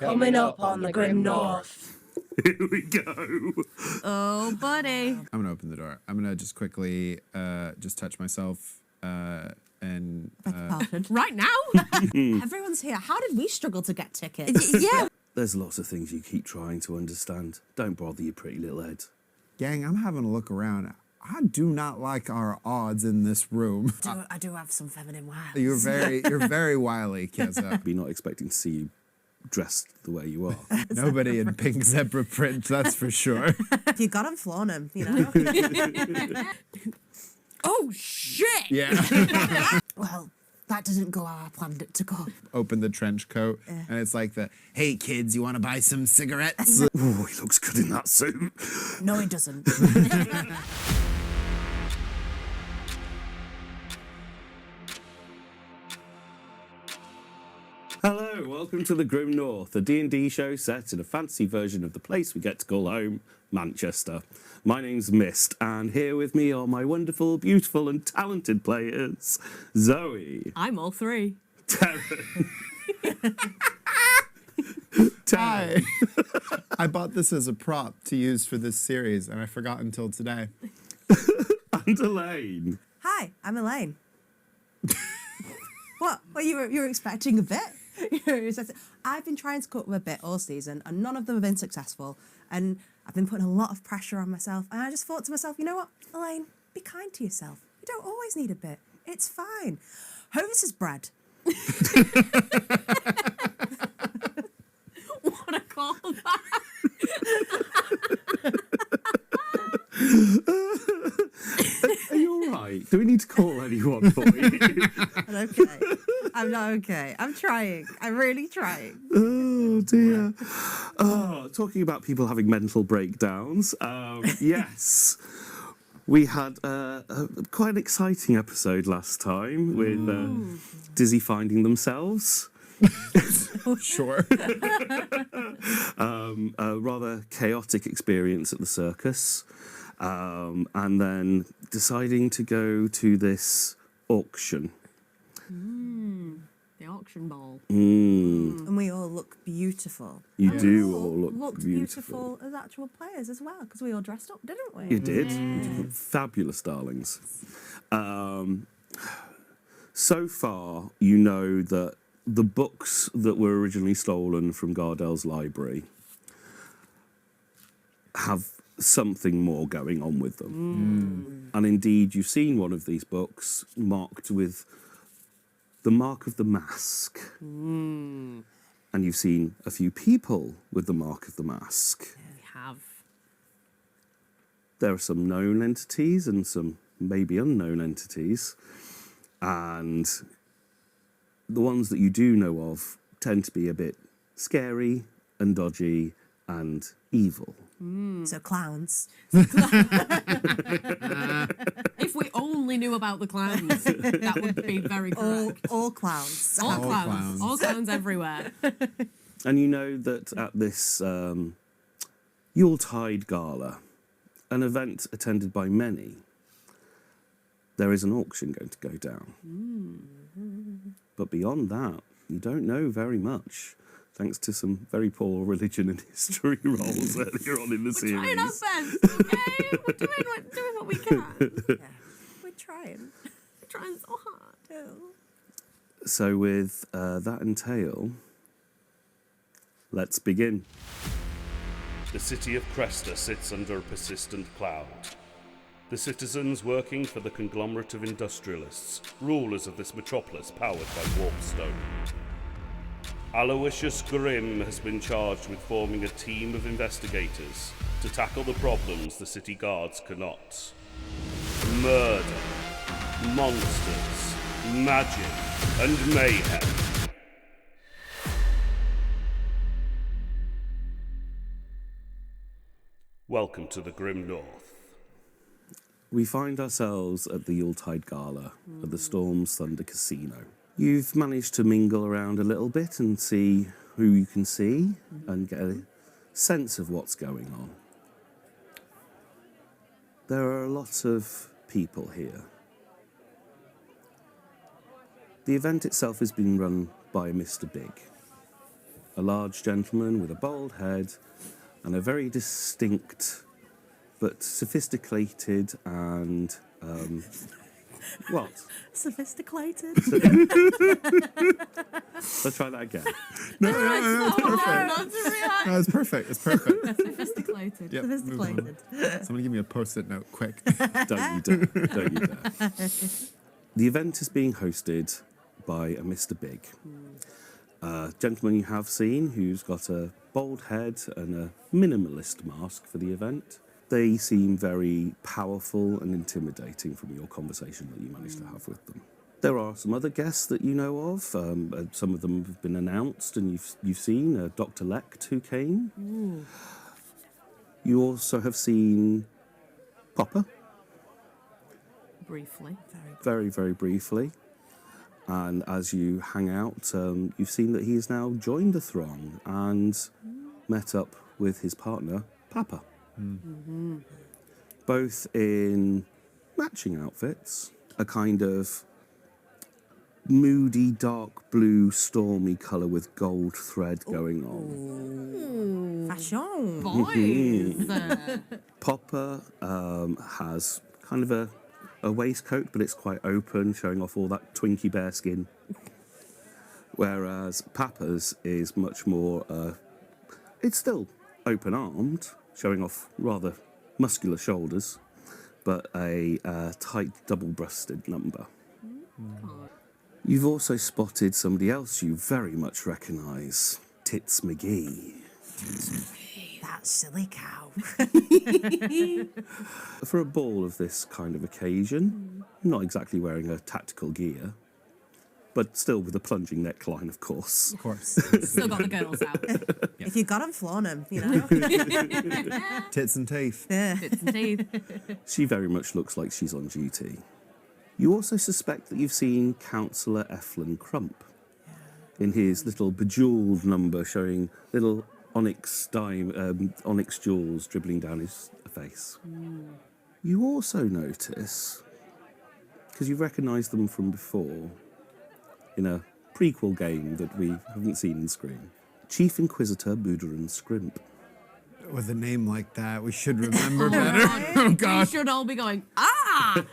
Coming up on the Grim North. Here we go. Oh, buddy. I'm gonna open the door. I'm gonna just quickly just touch myself and Right now? Everyone's here. How did we struggle to get tickets? Yeah. There's lots of things you keep trying to understand. Don't bother your pretty little head. gang, I'm having a look around. I do not like our odds in this room. I do have some feminine wiles. You're very wily, Kezza. Be not expecting to see you dressed the way you are. Nobody in pink zebra print, that's for sure. If you got them, flaunt them, you know? Oh, shit! Yeah. Well, that didn't go how I planned it to go. Open the trench coat, and it's like hey kids, you want to buy some cigarettes? Oh, he looks good in that suit. No, he doesn't. Hello, welcome to the Grim North, a D&D show set in a fancy version of the place we get to call home, Manchester. My name's Mist, and here with me are my wonderful, beautiful and talented players, Zoe. I'm all three. Taryn. Hi. I bought this as a prop to use for this series, and I forgot until today. And Elaine. Hi, I'm Elaine. What? Well, you were expecting a bit? I've been trying to come up with a bit all season, and none of them have been successful. And I've been putting a lot of pressure on myself. And I just thought to myself, you know what, Elaine, be kind to yourself. You don't always need a bit. It's fine. Hovis is bread. What a call back. Are you all right? Do we need to call anyone for you? I'm okay. I'm not okay. I'm trying. I'm really trying. Oh, dear. Oh, talking about people having mental breakdowns, yes. We had quite an exciting episode last time with Dizzy finding themselves. Sure. A rather chaotic experience at the circus. And then deciding to go to this auction. The auction ball. And we all look beautiful. You And do we all look looked beautiful. as actual players as well, because we all dressed up, didn't we? You did. Fabulous, darlings. So far, you know that the books that were originally stolen from Gardel's library have something more going on with them. And indeed, you've seen one of these books marked with the mark of the Masque. And you've seen a few people with the mark of the Masque. We have. There are some known entities and some maybe unknown entities. And the ones that you do know of tend to be a bit scary and dodgy and evil. So clowns. If we only knew about the clowns, that would be very correct. All clowns. All clowns. clowns. All clowns everywhere. And you know that at this Yuletide Gala, an event attended by many, there is an auction going to go down. But beyond that, you don't know very much, thanks to some very poor religion and history rolls earlier on in the series. We're trying our best, okay? We're doing what we can. Yeah. We're trying. We're trying so hard. So with that entail, let's begin. The city of Cresta sits under a persistent cloud. The citizens working for the conglomerate of industrialists, rulers of this metropolis powered by warpstone. Aloysius Grimm has been charged with forming a team of investigators to tackle the problems the city guards cannot. Murder, monsters, magic, and mayhem. Welcome to the Grim North. We find ourselves at the Yuletide Gala at the Storm's Thunder Casino. You've managed to mingle around a little bit and see who you can see and get a sense of what's going on. There are a lot of people here. The event itself has been run by Mr. Big. a large gentleman with a bald head and a very distinct but sophisticated and what? Sophisticated. Let's try that again. No, it's perfect. Not to react. No, it's perfect. It's perfect. Sophisticated. Yep, move on. Sophisticated. Somebody give me a post-it note, quick. Don't you dare. Don't you dare. The event is being hosted by a Mr. Big. A gentleman you have seen who's got a bald head and a minimalist mask for the event. They seem very powerful and intimidating from your conversation that you managed to have with them. There are some other guests that you know of. Some of them have been announced and you've seen Dr. Lect who came. You also have seen Popper. Briefly. Very, very briefly. And as you hang out, you've seen that he has now joined the throng and met up with his partner, Papa. Both in matching outfits, a kind of moody, dark blue, stormy colour with gold thread going on. Fashion. Boys. Popper has kind of a waistcoat, but it's quite open, showing off all that Twinkie bear skin. Whereas Papa's is much more, it's still open-armed, showing off rather muscular shoulders, but a tight double-breasted number. You've also spotted somebody else you very much recognise, Tits McGee. That silly cow. For a ball of this kind of occasion, not exactly wearing a tactical gear, but still with a plunging neckline, of course. Of course. Still got the girls out. If you got them, flaunt them, you know. Tits and teeth. Bits and teeth. She very much looks like she's on duty. You also suspect that you've seen Councillor Eflin Crump in his little bejewelled number showing little onyx jewels dribbling down his face. You also notice, because you've recognised them from before, in a prequel game that we haven't seen on screen, Chief Inquisitor Buderin Scrimp. With a name like that, we should remember better. Oh, We gosh. should all be going, ah!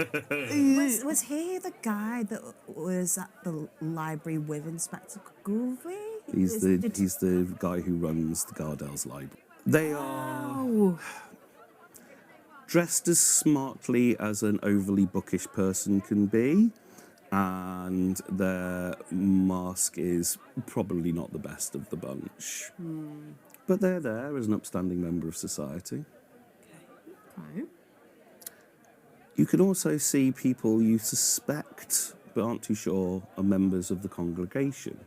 Was he the guy that was at the library with Inspector Groovy? He's the guy who runs the Gardel's library. They are dressed as smartly as an overly bookish person can be, and their mask is probably not the best of the bunch. But they're there as an upstanding member of society. Okay. You can also see people you suspect, but aren't too sure, are members of the congregation.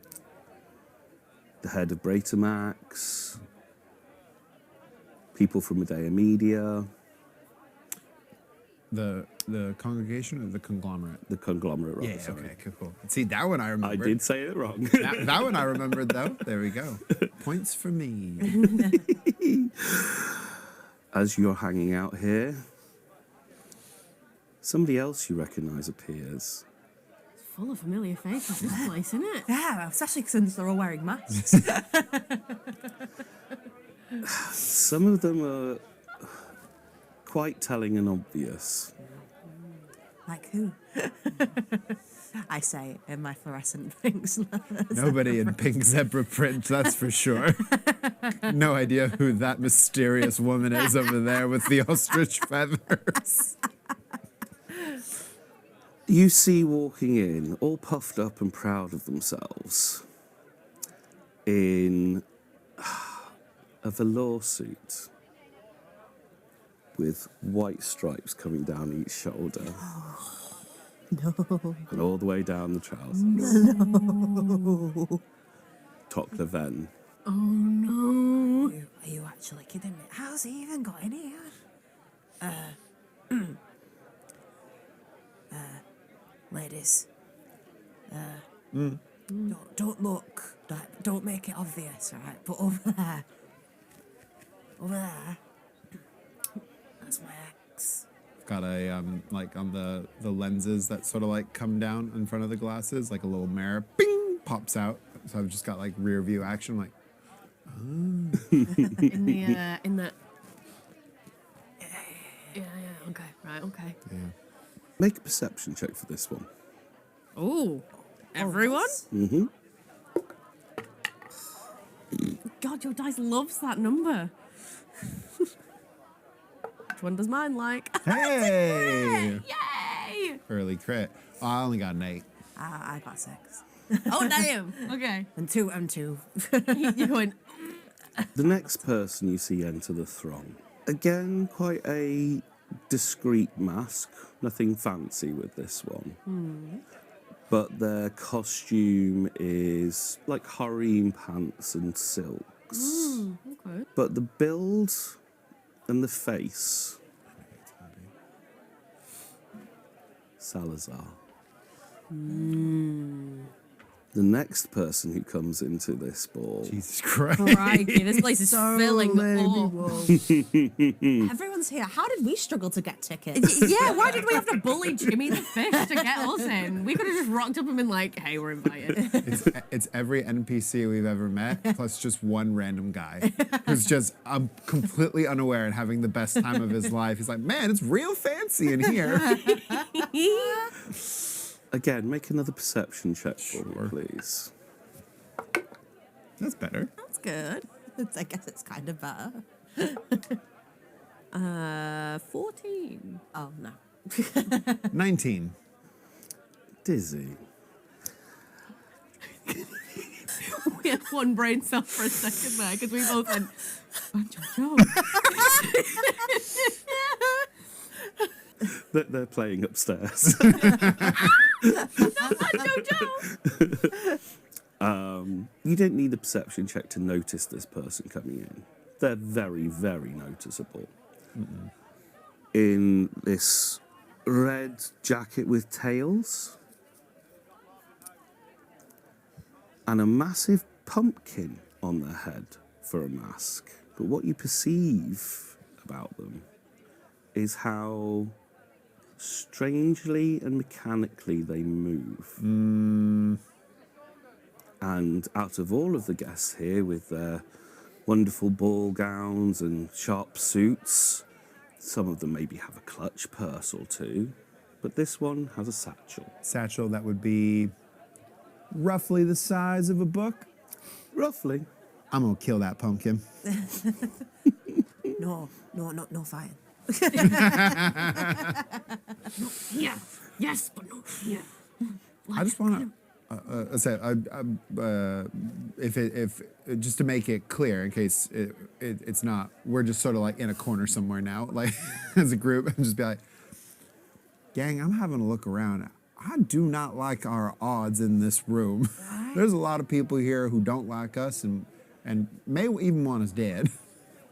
The head of Bretamax, people from Medea Media, The congregation or the conglomerate? the conglomerate, rather, Yeah, sorry. okay, cool. See, that one I I remembered. did say it wrong. That one I remembered, though. There we go. Points for me. As you're hanging out here, somebody else you recognise appears. It's full of familiar faces, this place, isn't it? Yeah, especially since they're all wearing masks. Some of them are quite telling and obvious. Like who? I say in my fluorescent pink slippers. Nobody in pink zebra print, that's for sure. No idea who that mysterious woman is over there with the ostrich feathers. You see walking in, all puffed up and proud of themselves, in a velour suit with white stripes coming down each shoulder. No. And all the way down the trousers. No. Toc le ven. Oh no. Are you actually kidding me? How's he even got in here? Ladies. Don't look. Don't make it obvious, right? But over there. That's my ex. Got a, like on the lenses that sort of like come down in front of the glasses, like a little mirror, bing, pops out. So I've just got like rear view action, like, In the. Yeah. Okay. Right. Okay. Yeah. Make a perception check for this one. Oh, everyone. Mm-hmm. God, your dice loves that number. Which one does mine like? Hey! Yay! Early crit. Oh, I only got an 8. I got 6. Oh, damn. Okay. And 2 and 2. You're going. The next person you see enter the throng. Again, quite a discreet mask. Nothing fancy with this one. But their costume is like harem pants and silks. Okay. But the build and the face, Salazar. The next person who comes into this ball. Jesus Christ. Crikey, this place is filling up. Everyone's here. How did we struggle to get tickets? Yeah, why did we have to bully Jimmy the Fish to get us in? We could have just rocked up and been like, hey, we're invited. It's every NPC we've ever met, plus just one random guy who's just completely unaware and having the best time of his life. He's like, man, it's real fancy in here. Again, make another perception check for me, please. That's better. That's good. I guess it's kind of better. 14. Oh, no. 19. Dizzy. We had one brain cell for a second there because we both went, They're playing upstairs. You don't need a perception check to notice this person coming in. They're very, very noticeable. In this red jacket with tails and a massive pumpkin on their head for a mask. But what you perceive about them is how strangely and mechanically they move. And out of all of the guests here with their wonderful ball gowns and sharp suits, some of them maybe have a clutch purse or two, but this one has a satchel. Satchel that would be roughly the size of a book. Roughly. I'm gonna kill that pumpkin. No fighting. yeah, yes, but no, yeah. I just want to if just to make it clear in case it's not, we're just sort of like in a corner somewhere now, like as a group, and just be like, gang, I'm having a look around. I do not like our odds in this room. There's a lot of people here who don't like us and may even want us dead.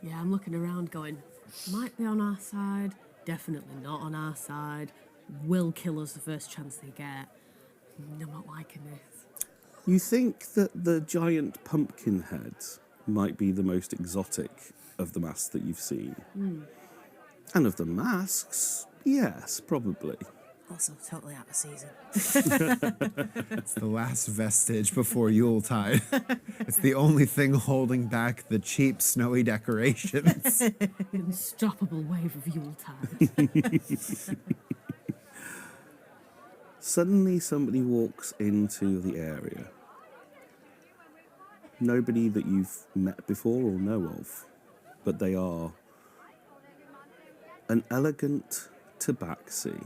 Yeah, I'm looking around going, might be on our side, definitely not on our side, will kill us the first chance they get. I'm not liking this. You think that the giant pumpkin head might be the most exotic of the masks that you've seen. And of the masks, yes, probably. Also totally out of season. It's the last vestige before Yuletide. It's the only thing holding back the cheap snowy decorations. Unstoppable wave of Yuletide. Suddenly somebody walks into the area. Nobody that you've met before or know of, but they are an elegant tabaxi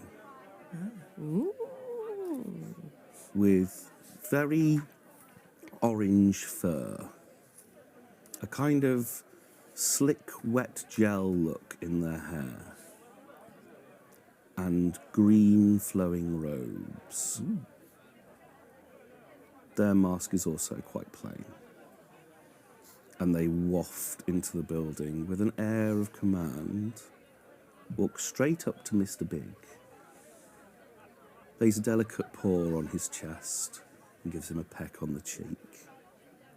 with very orange fur, a kind of slick wet gel look in their hair, and green flowing robes. Their mask is also quite plain. And they waft into the building with an air of command, walk straight up to Mr. Big, lays a delicate paw on his chest and gives him a peck on the cheek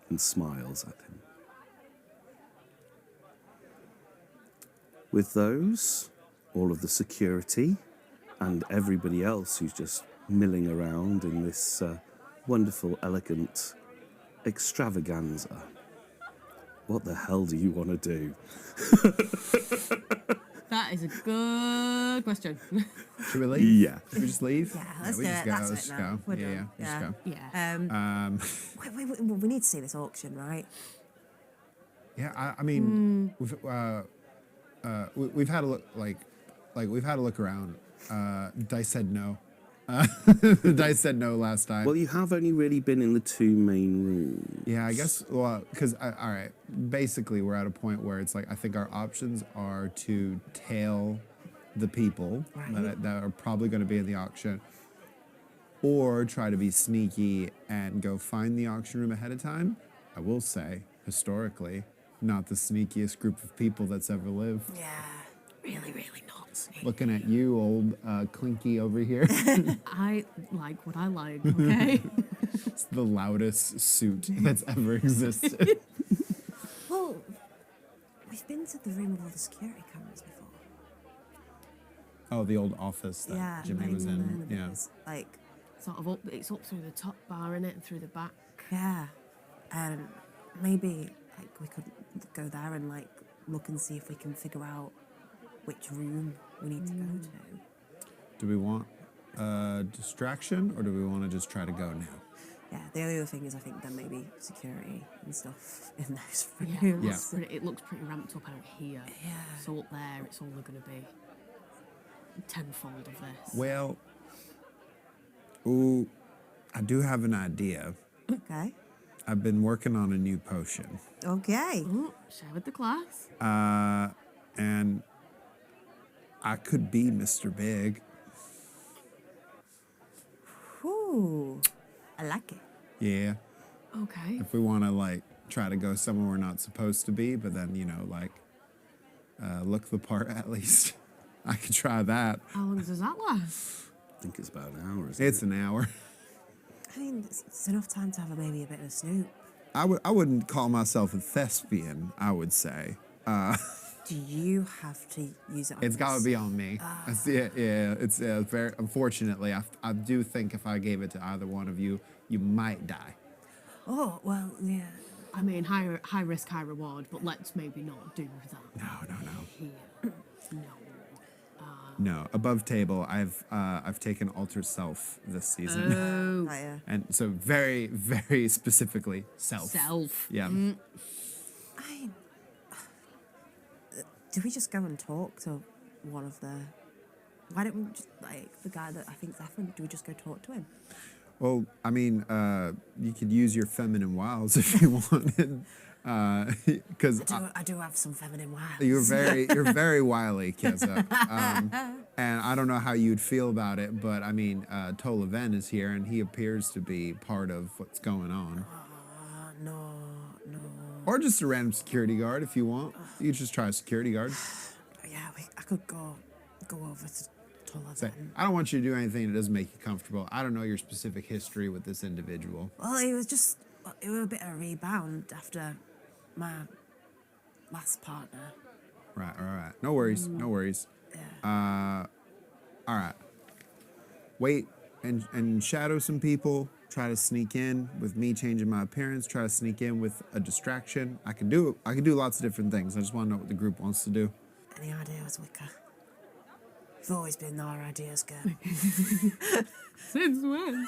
and smiles at him. With those, all of the security and everybody else who's just milling around in this wonderful, elegant extravaganza What the hell do you want to do? That is a good question. Should we leave? Yeah. Should we just leave? Yeah, let's we do just it. go. That's Let's it just now. go. We're Yeah, done. yeah. Just go. Yeah. We need to see this auction, right? Yeah, I mean, we've had a look, we've had a look around. Dice said no. Dice said no last time. Well, you have only really been in the two main rooms. Yeah, I guess, well, because, all right, basically we're at a point where it's like, I think our options are to tail the people that are probably going to be in the auction, or try to be sneaky and go find the auction room ahead of time. I will say, historically, not the sneakiest group of people that's ever lived. Yeah. Really, really not sneaky. Looking at you, old Clinky over here. I like what I like, okay? It's the loudest suit that's ever existed. Well, we've been to the room with all the security cameras before. Oh, the old office that Jimmy was in. Yeah. Like, Sort of up, it's up through the top bar, innit, and through the back. yeah. And maybe, like, we could go there and, like, look and see if we can figure out which room we need to go to. Do we want a distraction, or do we want to just try to go now? Yeah, the other thing is I think there may be security and stuff in those Yeah, rooms. it looks pretty ramped up out here. Yeah. So up there, it's only going to be tenfold of this. Well, ooh, I do have an idea. Okay. I've been working on a new potion, Okay. Ooh, share with the class. and I could be Mr. Big. Ooh. I like it. Yeah. Okay. If we want to, like, try to go somewhere we're not supposed to be, but then, look the part at least. I could try that. How long does that last? I think it's about an hour, isn't It's an hour. I mean, it's enough time to have maybe a bit of a snoop. I wouldn't call myself a thespian, I would say. Do you have to use it on It's got to this? be on me. It's very, unfortunately, I do think if I gave it to either one of you, you might die. Oh, well, yeah. I mean, high risk, high reward, but let's maybe not do that. No. Here. No. No, above table, I've taken alter self this season. Oh. Right, yeah. And so very, very specifically self. Self. Yeah. I mean, do we just go and talk to one of the... Why don't we just, like, the guy that I think's Efren, do we just go talk to him? Well, I mean, you could use your feminine wiles if you wanted. Because I do have some feminine wiles. you're very wily, Kezza. And I don't know how you'd feel about it, but I mean, Tolaven is here, and he appears to be part of what's going on. No. Or just a random security guard if you want. You could just try a security guard. Yeah, I could go over to Say, Tolaven. I don't want you to do anything that doesn't make you comfortable. I don't know your specific history with this individual. Well, it was a bit of a rebound after my last partner. Right, all right. No worries. Yeah. All right. Wait and shadow some people. Try to sneak in with me changing my appearance. Try to sneak in with a distraction. I can do lots of different things. I just want to know what the group wants to do. Any ideas, Wicker? You've always been our ideas girl. Since when?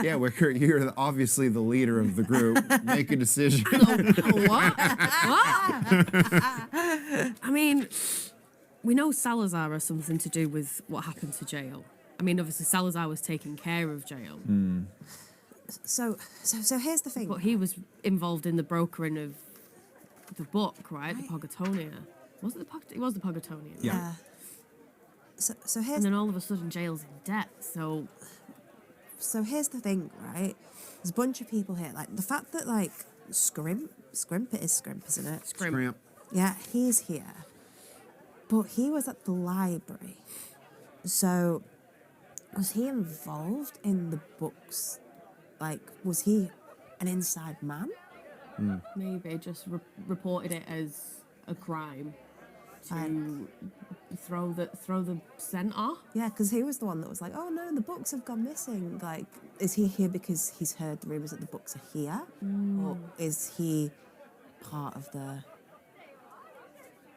Yeah, Wicker, you're obviously the leader of the group. Make a decision. What? I mean, we know Salazar has something to do with what happened to Jail. I mean, obviously Salazar was taking care of Jail, So here's the thing. but he was involved in the brokering of the book, right? The Pogatonia. Was it the It was the Pogatonia. Yeah. So here's And then all of a sudden, Jail's in debt. So here's the thing, right? There's a bunch of people here. Like the fact that like Scrimp, it is Scrimp, isn't it? Scrimp. Yeah, he's here. But he was at the library. So was he involved in the books? Like, was he an inside man? maybe just reported it as a crime to throw the scent off. Yeah, because he was the one that was like, oh no, the books have gone missing. Like, is he here because he's heard the rumours that the books are here? Or is he part of the...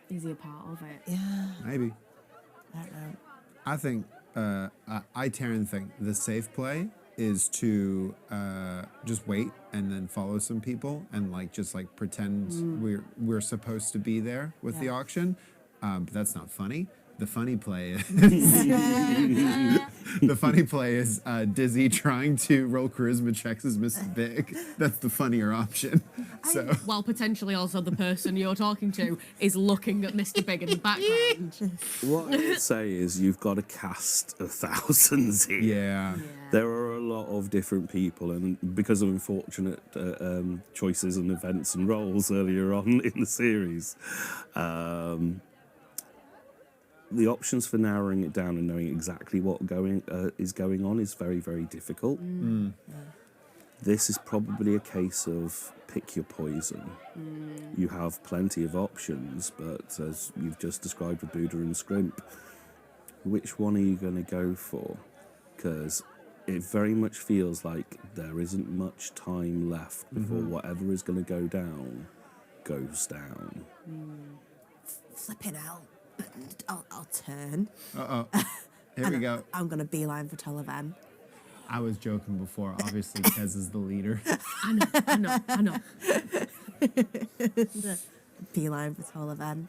Is he a part of it? Yeah, Maybe. I don't know. I think, I Terran think the safe play is to just wait and then follow some people and just pretend we're supposed to be there with the Yeah. auction. But that's not funny. The funny play is Dizzy trying to roll charisma checks as Mr. Big. That's the funnier option. So While potentially also the person you're talking to is looking at Mr. Big in the background. What I would say is you've got a cast of thousands here. yeah. There are a lot of different people, and because of unfortunate choices and events and roles earlier on in the series, the options for narrowing it down and knowing exactly what is going on is very, very difficult. This is probably a case of pick your poison. You have plenty of options, but as you've just described with Buddha and Scrimp, which one are you going to go for? Because it very much feels like there isn't much time left before whatever is going to go down goes down. Flipping out. I'll turn. Uh-oh. Here we go. I'm going to beeline for Televan. I was joking before. Obviously, Kez is the leader. I know. Beeline for Televan.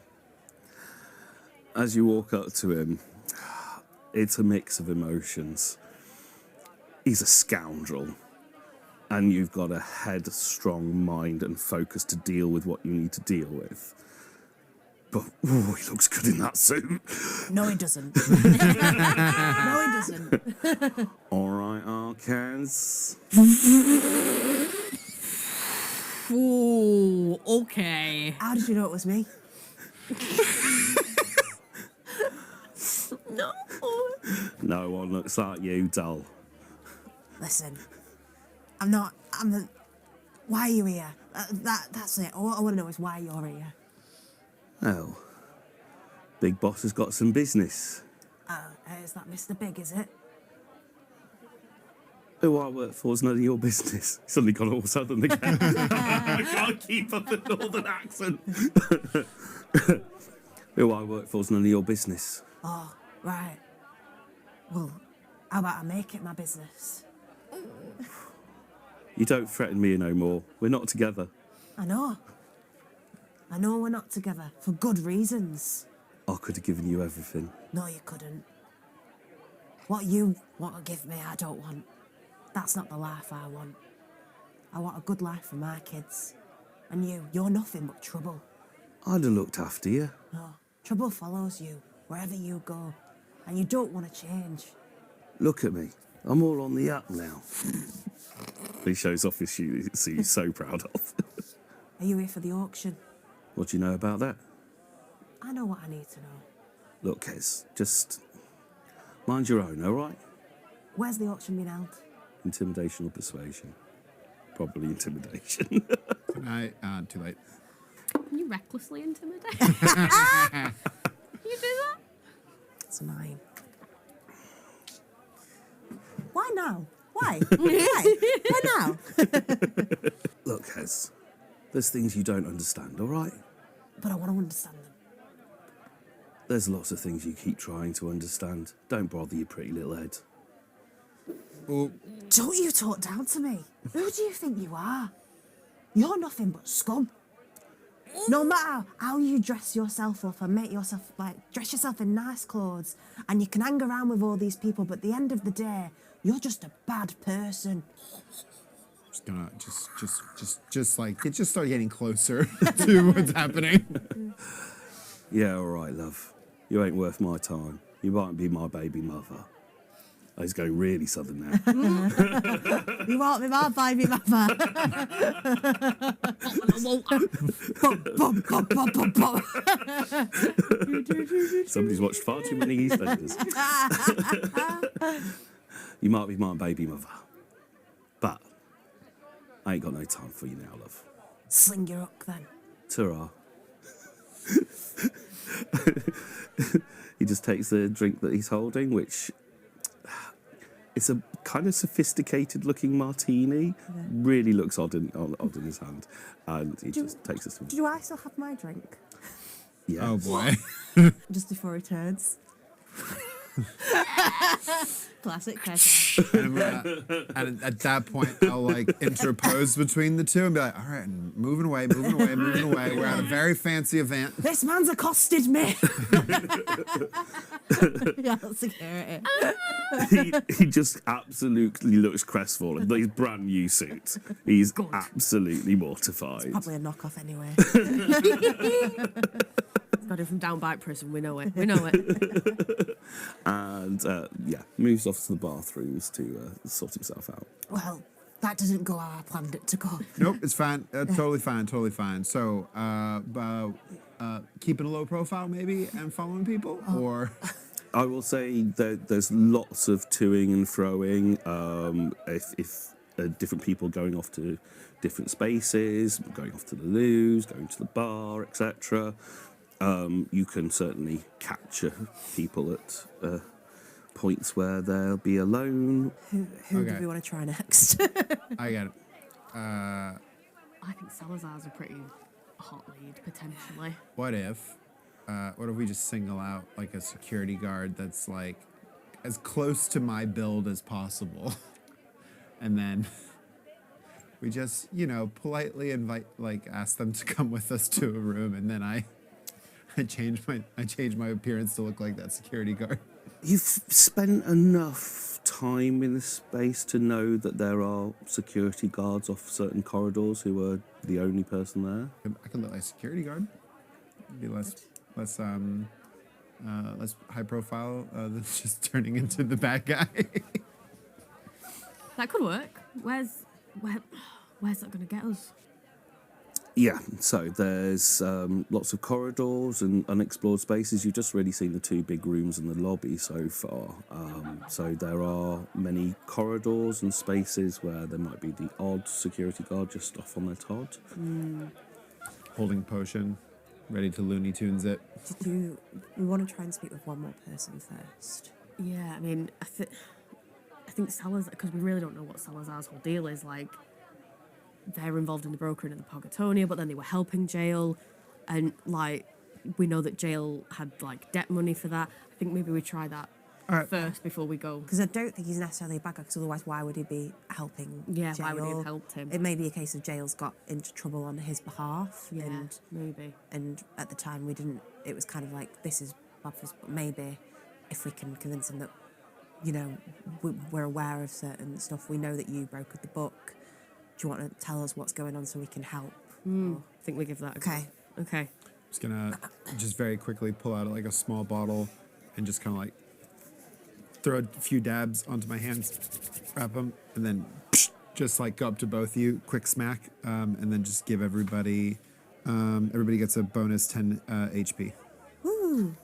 As you walk up to him, it's a mix of emotions. He's a scoundrel, and you've got a headstrong mind and focus to deal with what you need to deal with. But, ooh, he looks good in that suit. No, he doesn't. No, he doesn't. All right, Arcans. Ooh, okay. How did you know it was me? No. No one looks like you, doll. Listen, why are you here? That's it. All I want to know is why you're here. Oh, Big Boss has got some business. Is that Mr. Big, is it? Who I work for is none of your business. Suddenly got all southern again. I can't keep up the northern accent. Who I work for is none of your business. Oh, right. Well, how about I make it my business? You don't threaten me no more. We're not together. I know we're not together, for good reasons. I could have given you everything. No, you couldn't. What you want to give me, I don't want. That's not the life I want. I want a good life for my kids. And you're nothing but trouble. I'd have looked after you. No, trouble follows you wherever you go. And you don't want to change. Look at me. I'm all on the up now. He shows off his shoes he's so proud of. Are you here for the auction? What do you know about that? I know what I need to know. Look, Kez, just mind your own, all right? Where's the auction being held? Intimidation or persuasion? Probably intimidation. Too late. Can you recklessly intimidate? You do that? It's a 9. Why now? Why? Why? Why now? Look, Kez, there's things you don't understand, all right? But I want to understand them. There's lots of things you keep trying to understand. Don't bother your pretty little head. Oh, Don't you talk down to me. Who do you think you are? You're nothing but scum. No matter how you dress yourself up and make yourself, dress yourself in nice clothes, and you can hang around with all these people, but at the end of the day, you're just a bad person. just gonna it just started getting closer to what's happening. Yeah, all right, love. You ain't worth my time. You might be my baby mother. He's going really southern now. You won't be my baby mother. Somebody's watched far too many EastEnders. You might be my baby mother. But I ain't got no time for you now, love. Sling your hook then. Ta-ra. He just takes the drink that he's holding, which It's a kind of sophisticated-looking martini. Really looks odd in his hand, and he just takes it. Do I still have my drink? Yes. Oh boy. Just before he turns. Classic Kezza. And at that point, I'll like interpose between the two and be like, all right, moving away. We're at a very fancy event. This man's accosted me. Yeah, security. He just absolutely looks crestfallen. Like his brand new suit. He's absolutely mortified. Probably a knockoff anyway. Got him from down by prison. We know it. We know it. And moves off to the bathrooms to sort himself out. Well, that didn't go how I planned it to go. Nope, it's fine. Totally fine. So, keeping a low profile maybe and following people, or I will say that there's lots of toing and froing. If different people going off to different spaces, going off to the loos, going to the bar, etc. You can certainly capture people at points where they'll be alone. Who do we want to try next? I got it. I think Salazar's a pretty hot lead, potentially. What if we just single out like a security guard that's like as close to my build as possible, and then we just politely ask them to come with us to a room, and then I change my appearance to look like that security guard. You've spent enough time in this space to know that there are security guards off certain corridors who are the only person there. I can look like a security guard. Be less high profile than just turning into the bad guy. That could work. Where's that going to get us? Yeah, so there's lots of corridors and unexplored spaces. You've just really seen the two big rooms in the lobby so far. So there are many corridors and spaces where there might be the odd security guard just off on their Todd. Holding potion, ready to Looney Tunes it. We want to try and speak with one more person first. Yeah, I mean, I think Salazar, because we really don't know what Salazar's whole deal is. Like, they're involved in the brokering of the Purgatoria, but then they were helping Jail, and like we know that Jail had like debt money for that. I think maybe we try that first before we go. Because I don't think he's necessarily a bad guy, because otherwise why would he be helping Yeah, Jail? why would he have helped him? It may be a case of Jail's got into trouble on his behalf. Yeah, maybe. And at the time it was kind of like, this is Bob's, but maybe if we can convince him that, we're aware of certain stuff, we know that you brokered the book. Do you want to tell us what's going on so we can help? I think we give that a go. Okay. I'm just gonna just very quickly pull out like a small bottle and just kind of like throw a few dabs onto my hands, wrap them, and then just like go up to both of you, quick smack, and then just give everybody gets a bonus 10 HP. Ooh.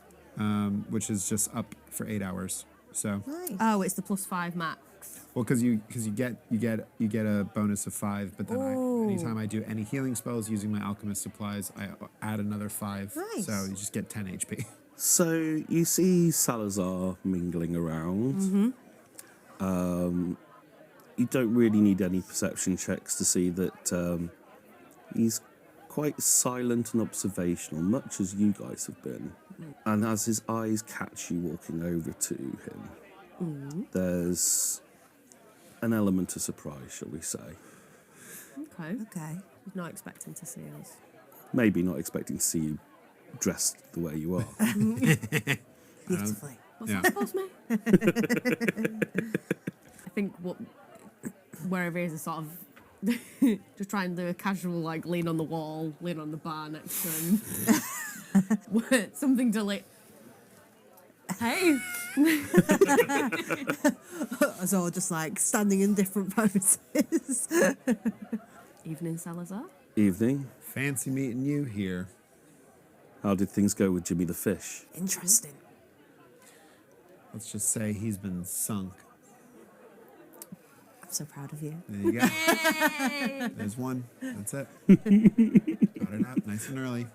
Which is just up for 8 hours. So. Nice. Oh, it's the +5 max. Well, because you get a bonus of 5, but then anytime I do any healing spells using my alchemist supplies, I add another 5. Nice. So you just get 10 HP. So you see Salazar mingling around. You don't really need any perception checks to see that he's quite silent and observational, much as you guys have been. And as his eyes catch you walking over to him, there's an element of surprise, shall we say. Okay. He's not expecting to see us. Maybe not expecting to see you dressed the way you are. Beautifully. What's Yeah. that supposed to mean? I think wherever he is sort of just trying to do a casual like lean on the wall, lean on the bar next to him. Something to like. Hey. Us all just like standing in different poses. Evening, Salazar. Evening. Fancy meeting you here. How did things go with Jimmy the Fish? Interesting. Let's just say he's been sunk. I'm so proud of you. There you go. There's one. That's it. Got it out nice and early.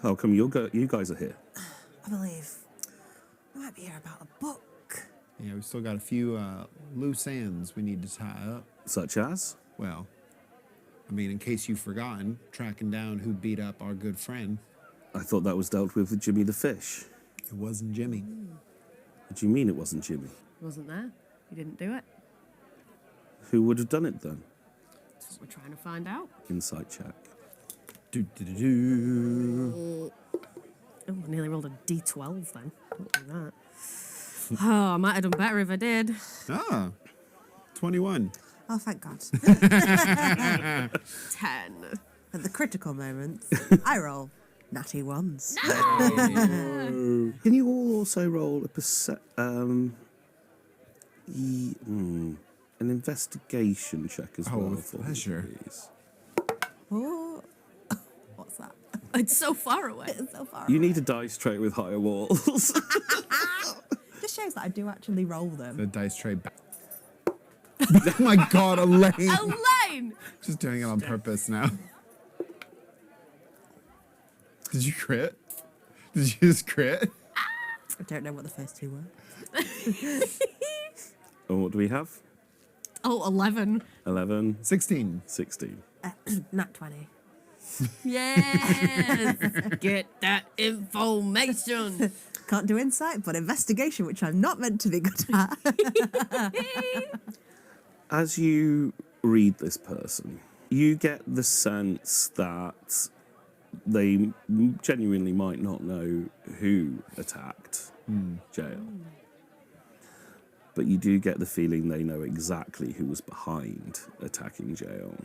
How come you guys are here? I believe we might be here about a book. Yeah, we still got a few loose ends we need to tie up. Such as? Well, I mean, in case you've forgotten, tracking down who beat up our good friend. I thought that was dealt with Jimmy the Fish. It wasn't Jimmy. What do you mean it wasn't Jimmy? Wasn't there? He didn't do it. Who would have done it then? That's what we're trying to find out. Insight check. Do-do-do-do. Oh, I nearly rolled a d12 then. Don't do that. Oh, I might have done better if I did. Ah, 21. Oh, thank God. 10. At the critical moments, I roll natty ones. Can you all also roll an investigation check as Oh, well? with for me, pleasure. please? Oh, what's that? It's so far away. It's so far. You away. need a dice tray with higher walls. Just shows that I do actually roll them. The dice tray back. Oh my God, Elaine. Elaine! Just doing it on purpose now. Did you crit? Did you just crit? I don't know what the first two were. And what do we have? Oh, 11. 11, 16. 16. Nat 20. Yes! Get that information. Can't do insight, but investigation, which I'm not meant to be good at. As you read this person, you get the sense that they genuinely might not know who attacked Jail. But you do get the feeling they know exactly who was behind attacking Jail.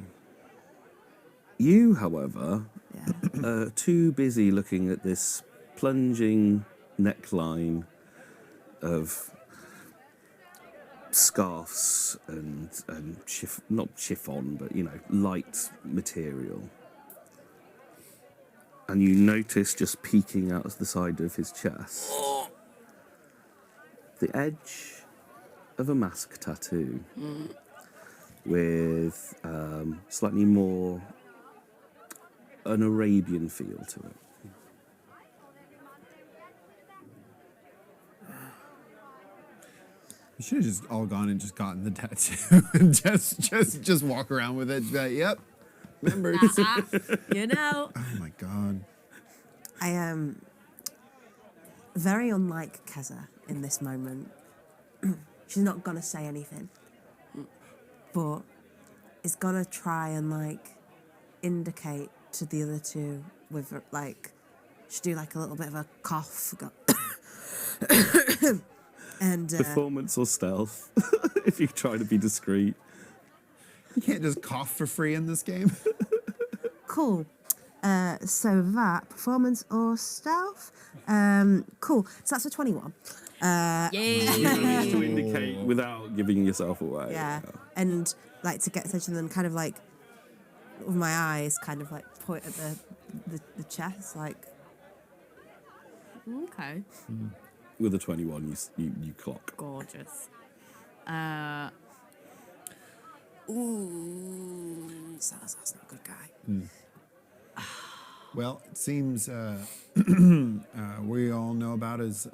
You, however, Yeah. are too busy looking at this plunging neckline of scarves and not chiffon, but, you know, light material. And you notice just peeking out the side of his chest the edge of a mask tattoo with slightly more an Arabian feel to it. You should have just all gone and just gotten the tattoo and just walk around with it. Be like, yep, members. You know. Oh my God. I am very unlike Kezza in this moment. She's not going to say anything, but is going to try and, like, indicate to the other two with, like, she'll do, like, a little bit of a cough. And Performance or stealth, if you try to be discreet. You can't just cough for free in this game. cool. So that, performance or stealth. Cool. So that's a 21. You managed to indicate without giving yourself away. Yeah. And, like, to get attention, then kind of, like, with my eyes, kind of, like, point at the chest, like... Okay. With a 21, you clock. Gorgeous. Salazar's not a good guy. Well, it seems we all know about as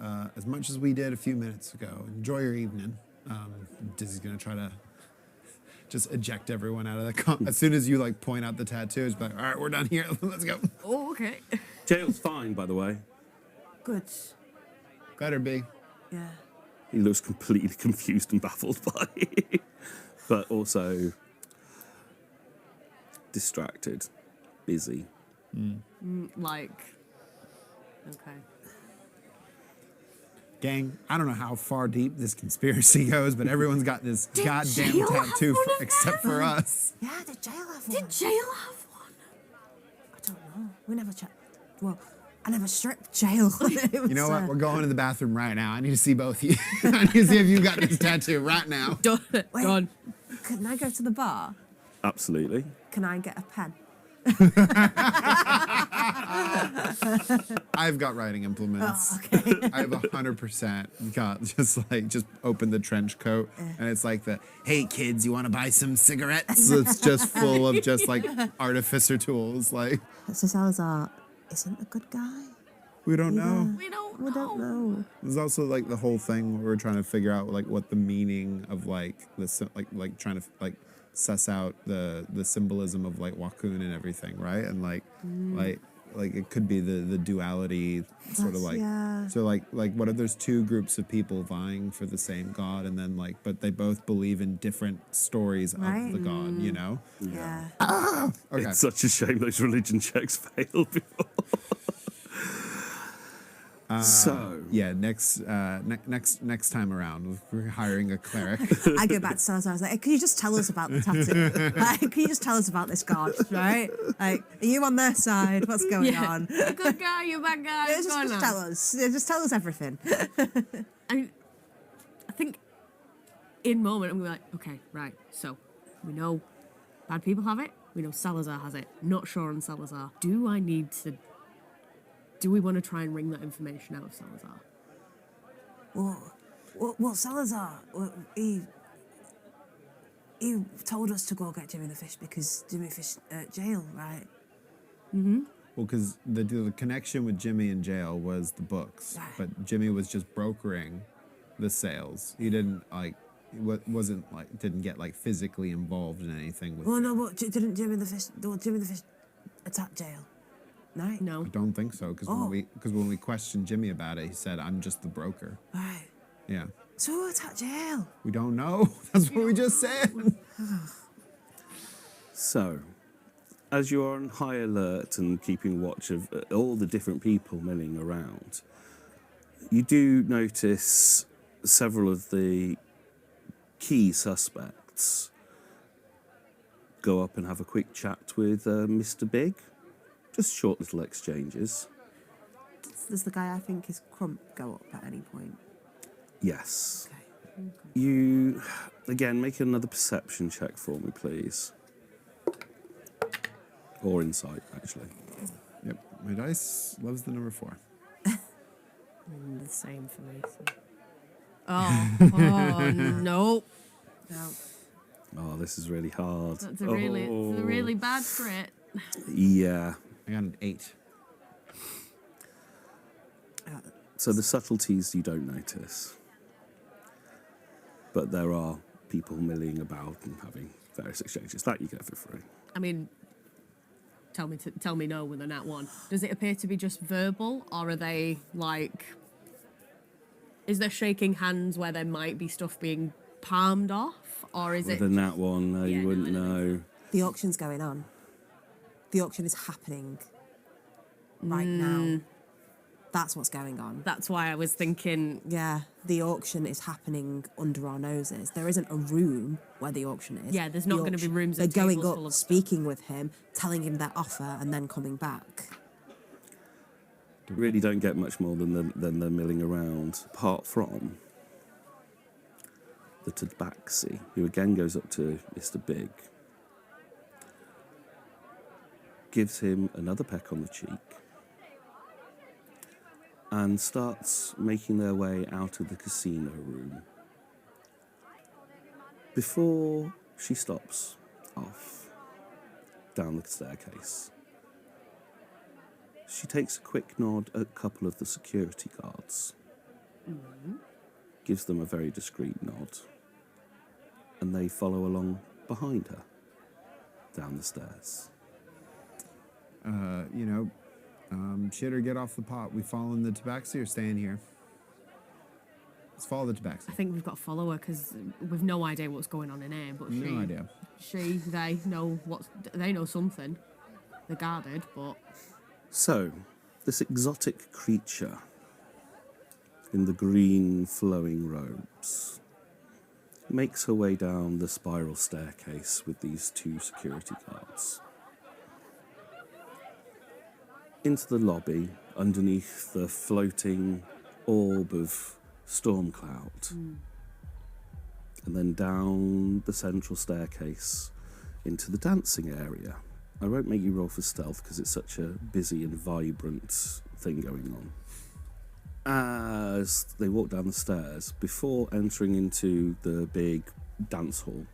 much as we did a few minutes ago. Enjoy your evening. Dizzy's gonna try to just eject everyone out of the as soon as you like point out the tattoos. But all right, we're done here. Let's go. Oh, okay. Jail's fine, by the way. Good. Better be. Yeah. He looks completely confused and baffled by it, but also distracted, busy. Like, okay. Gang, I don't know how far deep this conspiracy goes, but everyone's got this goddamn Jail have tattoo one of except for us. Yeah, did Jail have one? Did Jail have one? I don't know. We never checked. Well, I never stripped Jail. You know what? We're going to the bathroom right now. I need to see both of you. I need to see if you got this tattoo right now. Done. Wait. Done. Can I go to the bar? Absolutely. Can I get a pen? I've got writing implements. Oh, okay. I have 100% got just open the trench coat and it's like hey kids, you want to buy some cigarettes? It's just full of just like artificer tools. Like So Salazar isn't a good guy? We don't know. We don't We don't know. There's also like the whole thing where we're trying to figure out like what the meaning of like like trying to like suss out the symbolism of like Waukeen and everything, right? And like it could be the duality sort of like yeah. so like what if there's two groups of people vying for the same god and then like but they both believe in different stories of the god, you know? Yeah. Okay. It's such a shame those religion checks failed before. So Yeah, next time around, we're hiring a cleric. I go back to Salazar. I was like, hey, can you just tell us about the tattoo? Like, can you just tell us about this god, right? Like, are you on their side? What's going on? You good guy, you bad guy. Yeah, what's going just on? tell us. Yeah, just tell us everything. I think in moment I'm like, okay, right. So we know bad people have it. We know Salazar has it. Not sure on Salazar. Do we want to try and wring that information out of Salazar? Well, Salazar, he told us to go get Jimmy the Fish because Jimmy Fish at jail, right? Well, because the connection with Jimmy in jail was the books, Right. but Jimmy was just brokering the sales. He didn't like wasn't like didn't get like physically involved in anything with. Well, no, but didn't Jimmy the Fish attack jail? No. No. I don't think so because when we questioned Jimmy about it, he said, "I'm just the broker." Right. Yeah, So who attacked jail? we don't know. That's what we just said. So, as you are on high alert and keeping watch of all the different people milling around, you do notice several of the key suspects go up and have a quick chat with Mr. Big. Just short little exchanges. Does the guy I think is Crump go up at any point? Yes. Okay. You, again, make another perception check for me, please. Or insight, actually. Yep, my dice loves the number 4. The same for me. So. Oh, no. No. Oh, this is really hard. That's a really bad crit. Yeah. I got an 8. So the subtleties you don't notice. But there are people milling about and having various exchanges. That you get for free. I mean, tell me no with a nat 1. Does it appear to be just verbal, or are they like? Is there shaking hands where there might be stuff being palmed off, or is With it? a nat one, no, Yeah, you wouldn't no, I don't know. The auction's going on. The auction is happening right now. That's what's going on. That's why I was thinking. Yeah, the auction is happening under our noses. There isn't a room where the auction is. Yeah, there's not The gonna be auction- rooms They're and going tables up, full of stuff. speaking with him, telling him their offer, and then coming back. Really don't get much more than they're milling around, apart from the tabaxi, who again goes up to Mr. Big, gives him another peck on the cheek, and starts making their way out of the casino room. Before she stops off down the staircase, she takes a quick nod at a couple of the security guards, gives them a very discreet nod, and they follow along behind her down the stairs. Shit or get off the pot. We following the tabaxi or staying here? Let's follow the tabaxi. I think we've got to follow her because we've no idea what's going on in here. But No idea. they know they know something. They're guarded, but So, this exotic creature in the green flowing robes makes her way down the spiral staircase with these two security guards. Into the lobby, underneath the floating orb of storm cloud. And then down the central staircase into the dancing area. I won't make you roll for stealth because it's such a busy and vibrant thing going on. As they walk down the stairs, before entering into the big dance hall,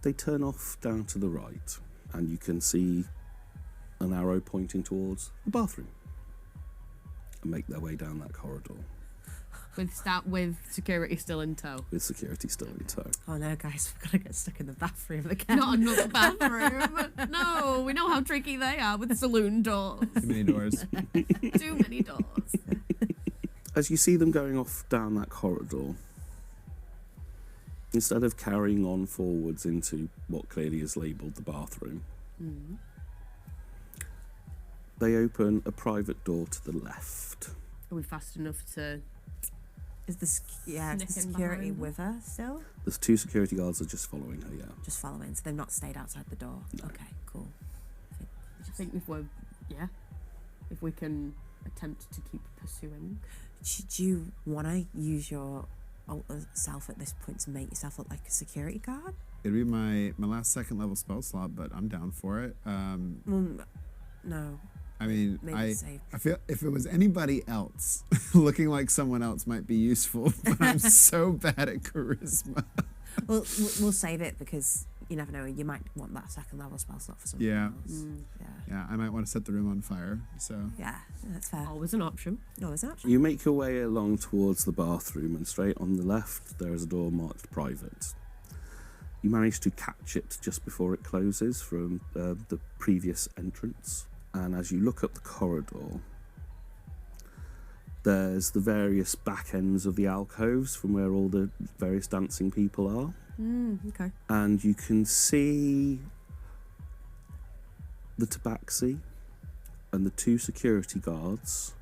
they turn off down to the right, and you can see an arrow pointing towards the bathroom. and make their way down that corridor With security still in tow. with security still in tow. Oh no, guys, we've got to get stuck in the bathroom again. Not another bathroom. No, we know how tricky they are with saloon doors. Too many doors. Too many doors. As you see them going off down that corridor, instead of carrying on forwards into what clearly is labelled the bathroom, they open a private door to the left. Are we fast enough to... Is the Sniffing security behind. with her still? There's 2 security guards are just following her, yeah. Just following, so they've not stayed outside the door. No. Okay, cool. I think if we can attempt to keep pursuing. Do you want to use your alter self at this point to make yourself look like a security guard? It'd be my last 2nd level spell slot, but I'm down for it. No. I mean, Maybe save. I feel if it was anybody else, looking like someone else might be useful, but I'm so bad at charisma. We'll save it because you never know. You might want that 2nd level spell slot for something Yeah. else. Yeah, I might want to set the room on fire, so... Yeah, that's fair. Always an option. No, there's an option. You make your way along towards the bathroom, and straight on the left there is a door marked private. You manage to catch it just before it closes from the previous entrance. And as you look up the corridor, there's the various back ends of the alcoves from where all the various dancing people are. Okay. And you can see the tabaxi and the 2 security guards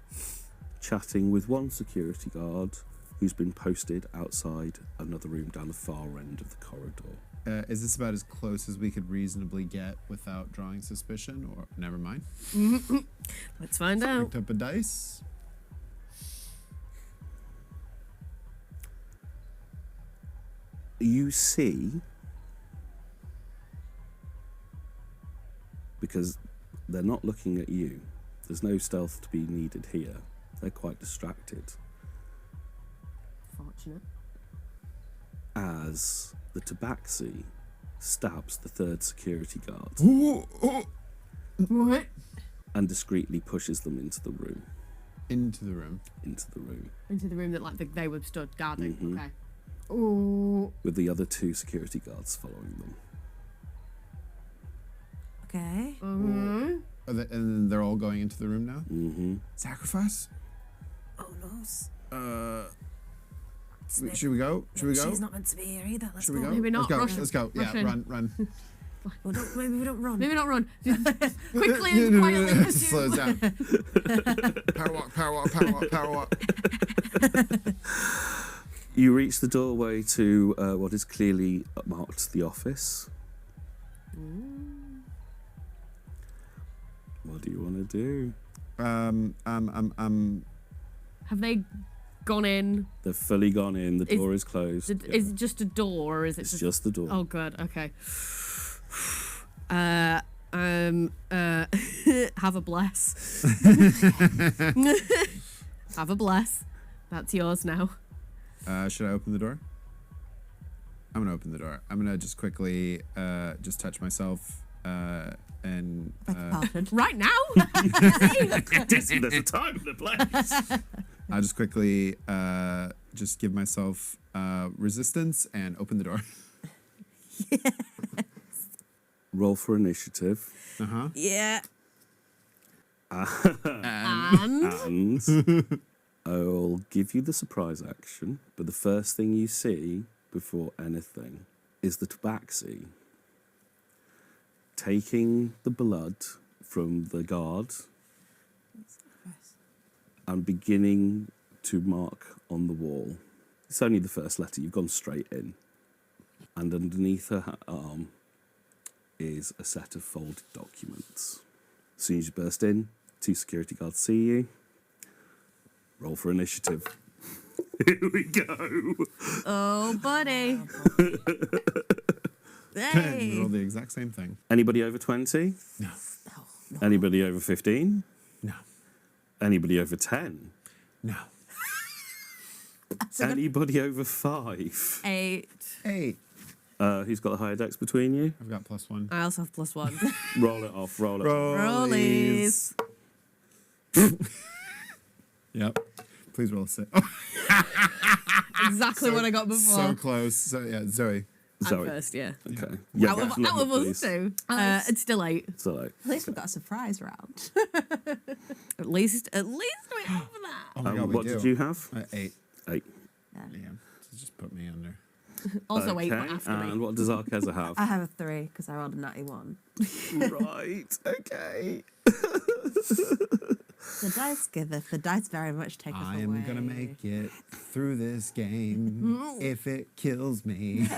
chatting with one security guard who's been posted outside another room down the far end of the corridor. Is this about as close as we could reasonably get without drawing suspicion, or never mind? Let's find out. Picked up a dice. You see, because they're not looking at you, there's no stealth to be needed here. They're quite distracted. Fortunate. As the tabaxi stabs the 3rd security guard What? and discreetly pushes them into the room. Into the room. Into the room. Into the room that they were stood guarding. Mhm. Okay. Ooh. With the other 2 security guards following them. Okay. Mm-hmm. And they're all going into the room now? Mm-hmm. Sacrifice? Oh no. Should we go? Should we go? She's not meant to be here either. Let's Should we go? Maybe not. Let's go. Rush- Let's go. rush Yeah, in. run. Well, maybe we don't run. Maybe not run. Just quickly and quietly pursue. Slows down. Power walk. You reach the doorway to what is clearly marked the office. What do you want to do? Have they gone in? They've fully gone in. The door is closed. Is it just a door, or is it It's just the door. Oh, good. Okay. Have a bless. Have a bless. That's yours now. Should I open the door? I'm gonna open the door. I'm gonna just quickly just touch myself and Right now? There's a time and a place. I'll just quickly just give myself resistance and open the door. Roll for initiative. Uh-huh. Yeah. And And I'll give you the surprise action, but the first thing you see before anything is the tabaxi taking the blood from the guard and beginning to mark on the wall. It's only the first letter, you've gone straight in. And underneath her arm is a set of folded documents. As soon as you burst in, 2 security guards see you. Roll for initiative. Here we go. oh, buddy. Hey. Roll the exact same thing. Anybody over 20? No. Anybody over 15? No. Anybody over 10? No. Anybody over 5? 8. 8. Who's got the higher dex between you? I've got +1. I also have +1. Roll it off, roll it off. Rollies. Yep. Please roll a 6. Exactly what I got before. So close. So yeah, Zoe. I'm Zoe. first, yeah. Okay. Out of us two, it's still 8. So like, At least we've got a surprise round. At least we're over that. Oh my God, we what do. did you have? 8. 8. Yeah. So just put me under. Also 8, but Okay, after and me. what does our Kezza have? I have a 3 because I rolled a natty 1. Right. Okay. The dice giveth, the dice very much taketh away. I am gonna make it through this game if it kills me.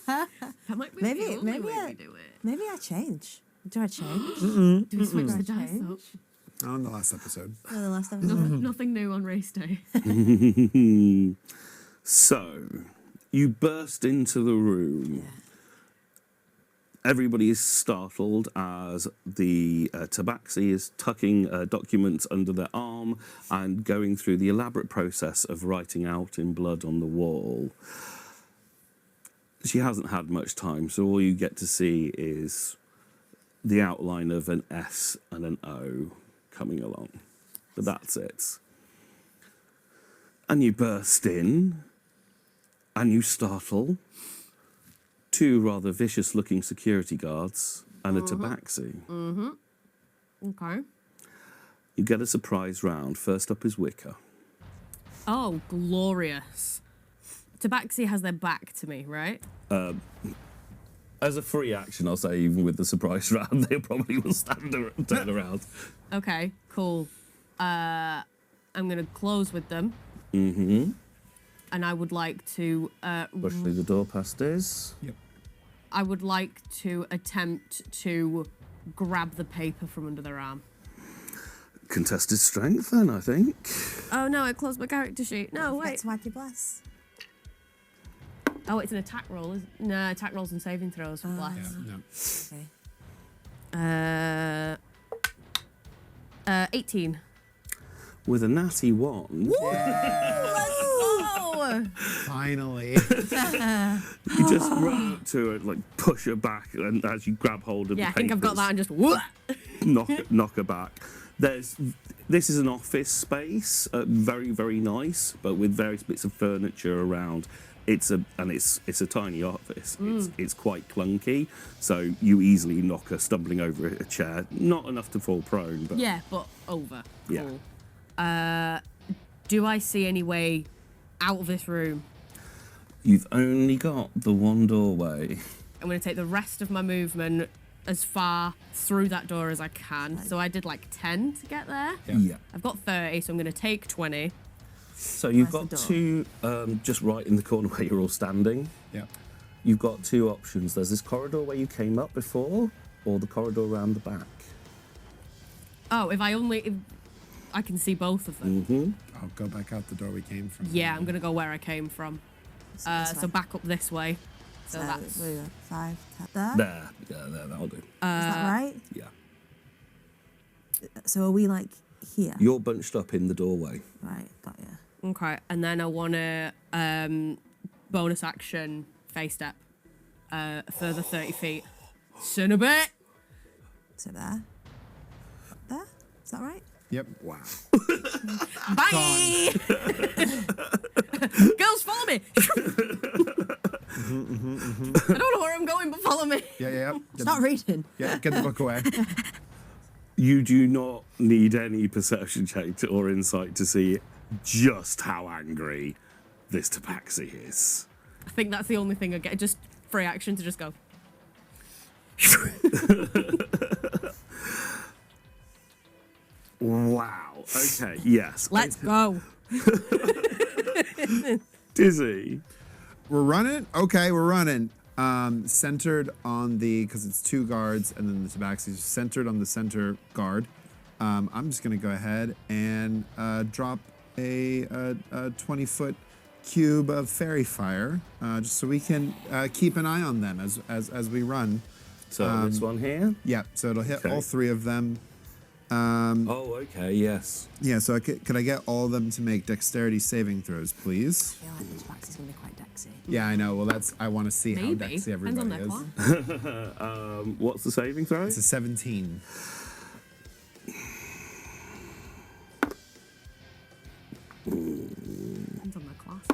That might be Maybe- the only maybe way I- we do it. Maybe I change. Do I change? Do we switch the dice Change. up? On the last episode. For the last episode. Nothing new on race day. So, you burst into the room. Everybody is startled as the tabaxi is tucking documents under their arm and going through the elaborate process of writing out in blood on the wall. She hasn't had much time, so all you get to see is the outline of an S and an O coming along. But that's it. And you burst in, and you startle 2 rather vicious-looking security guards and a tabaxi. Okay. You get a surprise round. First up is Wicker. Oh, glorious. Tabaxi has their back to me, right? As a free action, I'll say, even with the surprise round, they probably will turn around. Okay, cool. I'm going to close with them. Mm-hmm. And I would like to... Push through the door past Diz. Yep. I would like to attempt to grab the paper from under their arm. Contested strength, then, I think. Oh, no, I closed my character sheet. No, wait. Let's wipe your bless. Oh, it's an attack roll. No, attack rolls and saving throws for bless. Yeah, no. 18. With a natty 1. Oh! Finally. You just run up to it, like push her back, and as you grab hold of Yeah, the I think I've got papers, that and just whoop. knock her back. This is an office space, very very nice, but with various bits of furniture around. It's a tiny office. It's quite clunky, so you easily knock her stumbling over a chair. Not enough to fall prone, but Yeah, but over. Yeah. Cool. Do I see any way out of this room? you've only got the one doorway. I'm going to take the rest of my movement as far through that door as I can. So I did like 10 to get there. Yeah. I've got 30, so I'm going to take 20. So you've Where's got the door? two, just right in the corner where you're all standing. Yeah. You've got two options. There's this corridor where you came up before, or the corridor around the back. Oh, if I can see both of them. Mm-hmm. I'll go back out the door we came from. Yeah, I'm going to go where I came from. So back up this way. So So that's... we got 5, 10, there. There. Yeah, there, that'll do. Is that right? Yeah. So are we like here? You're bunched up in the doorway. Right, got you. Okay, and then I want to bonus action phase step a further 30 feet. Son of a bit! So there. There? Is that right? Yep. Wow. Bye! Girls, follow me! I don't know where I'm going, but follow me. Yeah. Start reading. Yeah, get the book away. You do not need any perception check or insight to see just how angry this tabaxi is. I think that's the only thing I get. Just free action to just go. Wow. Okay. Yes. Let's go. Dizzy. We're running? Okay, we're running. Centered on the, because it's two guards and then the tabaxi's centered on the center guard. I'm just going to go ahead and drop a 20-foot cube of fairy fire, just so we can keep an eye on them as we run. So this one here. Yeah, so it'll hit Okay. all three of them. Oh, okay. Yes. Yeah, so could I get all of them to make dexterity saving throws, please? I feel like this box is going to be quite dexy. Yeah, I know. Well, I want to see how Maybe. dexy Depends on everybody their is. class. What's the saving throw? It's a 17.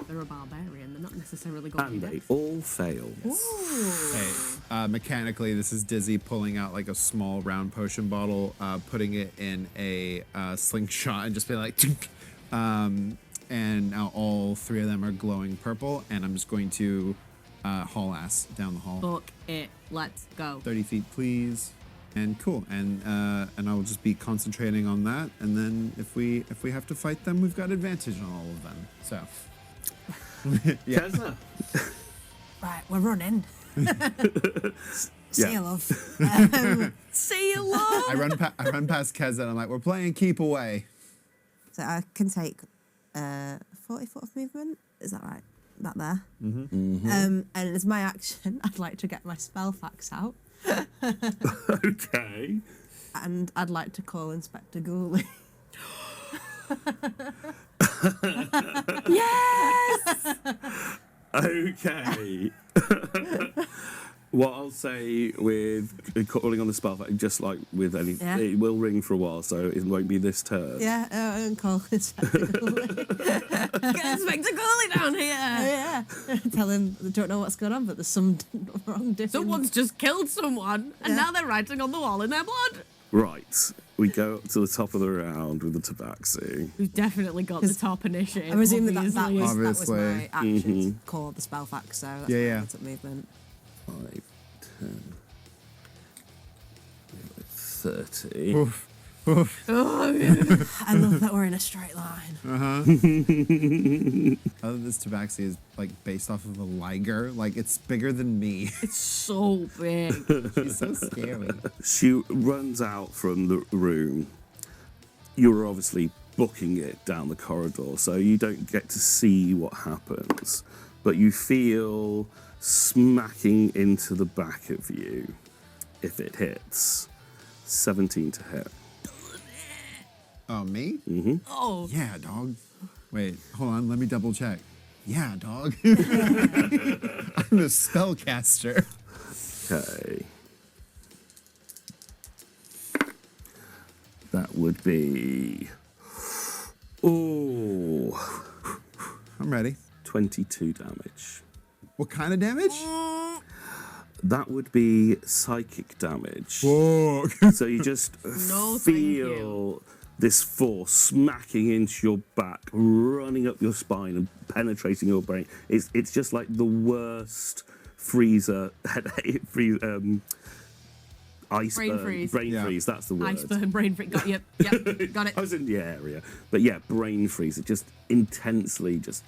They're a barbarian. They're not necessarily going And to they all fail. Hey, mechanically, this is Dizzy pulling out like a small round potion bottle, putting it in a slingshot, and just be like, and now all three of them are glowing purple, and I'm just going to haul ass down the hall. Book it. Let's go. 30 feet, please. And cool, and I will just be concentrating on that, and then if we have to fight them, we've got advantage on all of them. So, yeah. Kezza. Right, we're running. See Yeah. you, love. See you, love. I run past Kezza, and I'm like, we're playing keep away. So I can take 40 foot of movement. Is that right? Back there. And as my action, I'd like to get my spell facts out, Okay. and I'd like to call Inspector Ghoulie. Yes. Okay. What I'll say with calling on the spell, just like with any, Yeah. it will ring for a while, so it won't be this turn. Yeah, and call Inspector Ghoulie. Get Inspector Ghoulie down here. Yeah. Tell him they don't know what's going on, but there's some wrong difference. Someone's just killed someone, and Yeah. now they're writing on the wall in their blood. Right. We go up to the top of the round with the tabaxi. We've definitely got the top initiative. I presume that was obviously. my action to call the spell fact, so that's Yeah, why yeah. I took movement. 5, 10, 30. Oof. Oof. I love that we're in a straight line. This tabaxi is like based off of a liger. Like it's bigger than me. It's so big. She's so scary. She runs out from the room. You're obviously booking it down the corridor, so you don't get to see what happens, but you feel smacking into the back of you if it hits. 17 to hit. Oh, me? Oh, Yeah, dog. Wait, hold on. Let me double check. Yeah, dog. I'm a spellcaster. Okay. That would be... Oh, I'm ready. 22 damage. What kind of damage? That would be psychic damage. Whoa. So you just No, thank feel you. this force smacking into your back, running up your spine and penetrating your brain. It's just like the worst freezer headache, iceberg, freeze. brain Yeah. freeze. That's the word. iceberg, brain freak. Got you. Yep, got it. I was in the area, but yeah, brain freeze. It just intensely just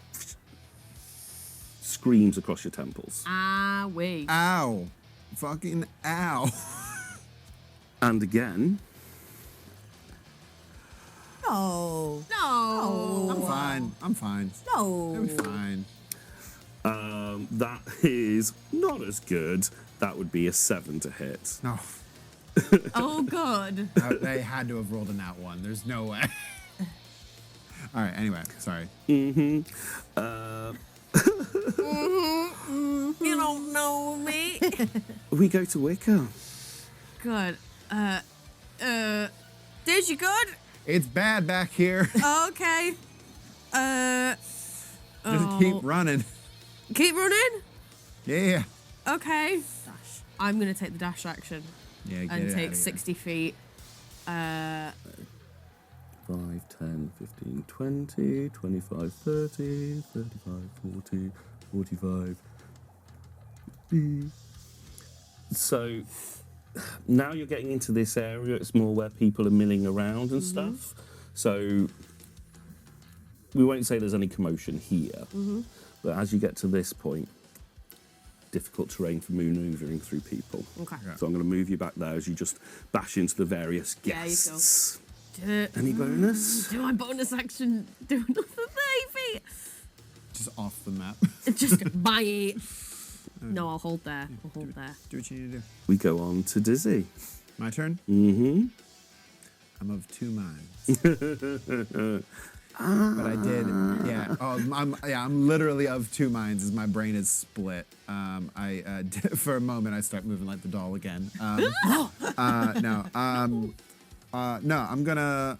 screams across your temples. Ah, wait. Ow. Fucking ow. And again, No. No. I'm fine. I'm fine. No. I'm fine. that is not as good. That would be a 7 to hit. No. Oh, God. They had to have rolled a nat 1. There's no way. All right, anyway, sorry. You don't know me. We go to Wicker. Good. Did you good? It's bad back here. Okay. Just keep running. Keep running? Yeah. Okay. I'm going to take the dash action Yeah, get and it take outta here. 60 feet. 5, 10, 15, 20, 25, 30, 35, 40, 45. 50. So now you're getting into this area. It's more where people are milling around and stuff. So we won't say there's any commotion here. But as you get to this point, difficult terrain for maneuvering through people. Okay. So I'm going to move you back there as you just bash into the various Yeah, you go. guests. Do Any bonus? my bonus action. Do another 30 feet. Just off the map. Just bye. No, I'll hold there. I'll hold there. Do what you need to do. We go on to Dizzy. My turn? Mm-hmm. I'm of 2 minds. But I did, yeah. Oh, I'm literally of 2 minds as my brain is split. For a moment, I start moving like the doll again. No, I'm gonna.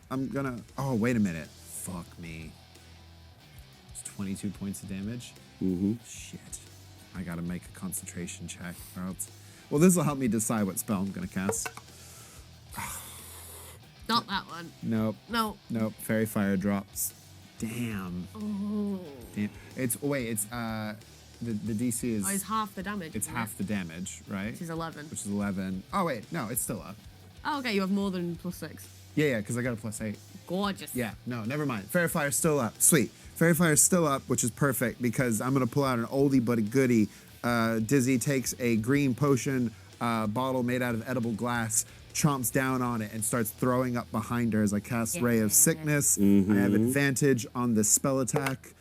Oh, wait a minute. Fuck me. It's 22 points of damage. Mm-hmm. Shit. I gotta make a concentration check. Or else. Well, this will help me decide what spell I'm gonna cast. Not that one. Nope. No. Nope. Fairy Fire drops. Damn. Oh. Damn. It's the DC is Oh, it's half the damage. it's isn't half it? the damage, right? Which is 11. Which is 11. Oh wait, no, it's still up. Oh, okay, you have more than +6. Yeah, because I got a +8. Gorgeous. Yeah, no, never mind. Fairy Fire's still up. Sweet. Fairy Fire's still up, which is perfect because I'm gonna pull out an oldie but a goodie. Dizzy takes a green potion bottle made out of edible glass, chomps down on it, and starts throwing up behind her as I cast Ray of Sickness. I have advantage on the spell attack.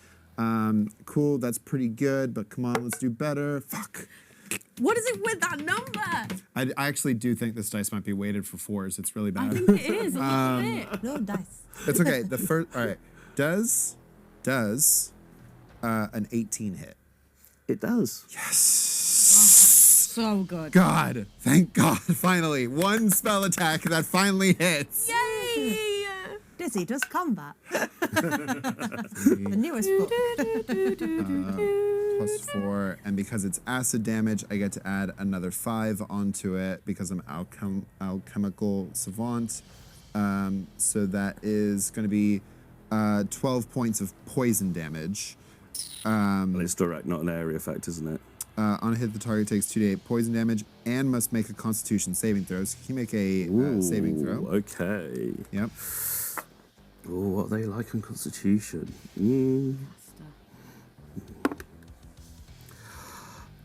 Cool, that's pretty good, but come on, let's do better. Fuck. What is it with that number? I actually do think this dice might be weighted for 4s. It's really I bad. think it is. A little bit. No dice. It's okay. The first, all right. Does an 18 hit? It does. Yes. So good. God, thank God. Finally, one spell attack that finally hits. Yay! Dizzy does combat. The newest book. +4, and because it's acid damage, I get to add another 5 onto it because I'm alchemical savant. So that is going to be 12 points of poison damage. But it's direct, not an area effect, isn't it? On a hit, the target takes 2d8 poison damage and must make a Constitution saving throw. So can you make a saving throw? Okay. Yep. Oh, what are they like on Constitution?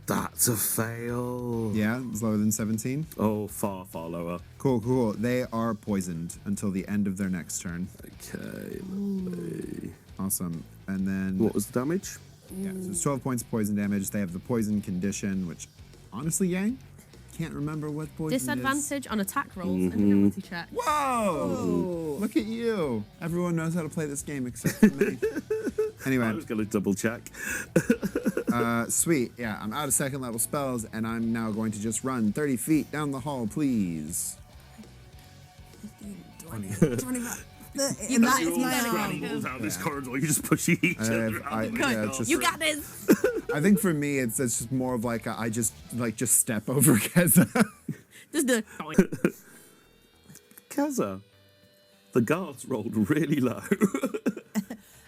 That's a fail. Yeah, it's lower than 17. Oh, far, far lower. Cool. They are poisoned until the end of their next turn. Okay, lovely. Awesome. And then What was the damage? yeah, so it's 12 points of poison damage. They have the poison condition, which honestly, Yang, can't remember what poison is. Disadvantage on attack rolls and ability check. Whoa! Look at you. Everyone knows how to play this game except for me. I Anyway, was going to double check. sweet. Yeah, I'm out of second level spells, and I'm now going to just run 30 feet down the hall, please. 25. And that is my arm. Down this corridor, you just push each other out. it's just- You got this. I think for me, it's just more of like I just step over Kezza. Just do it. Kezza, the guards rolled really low.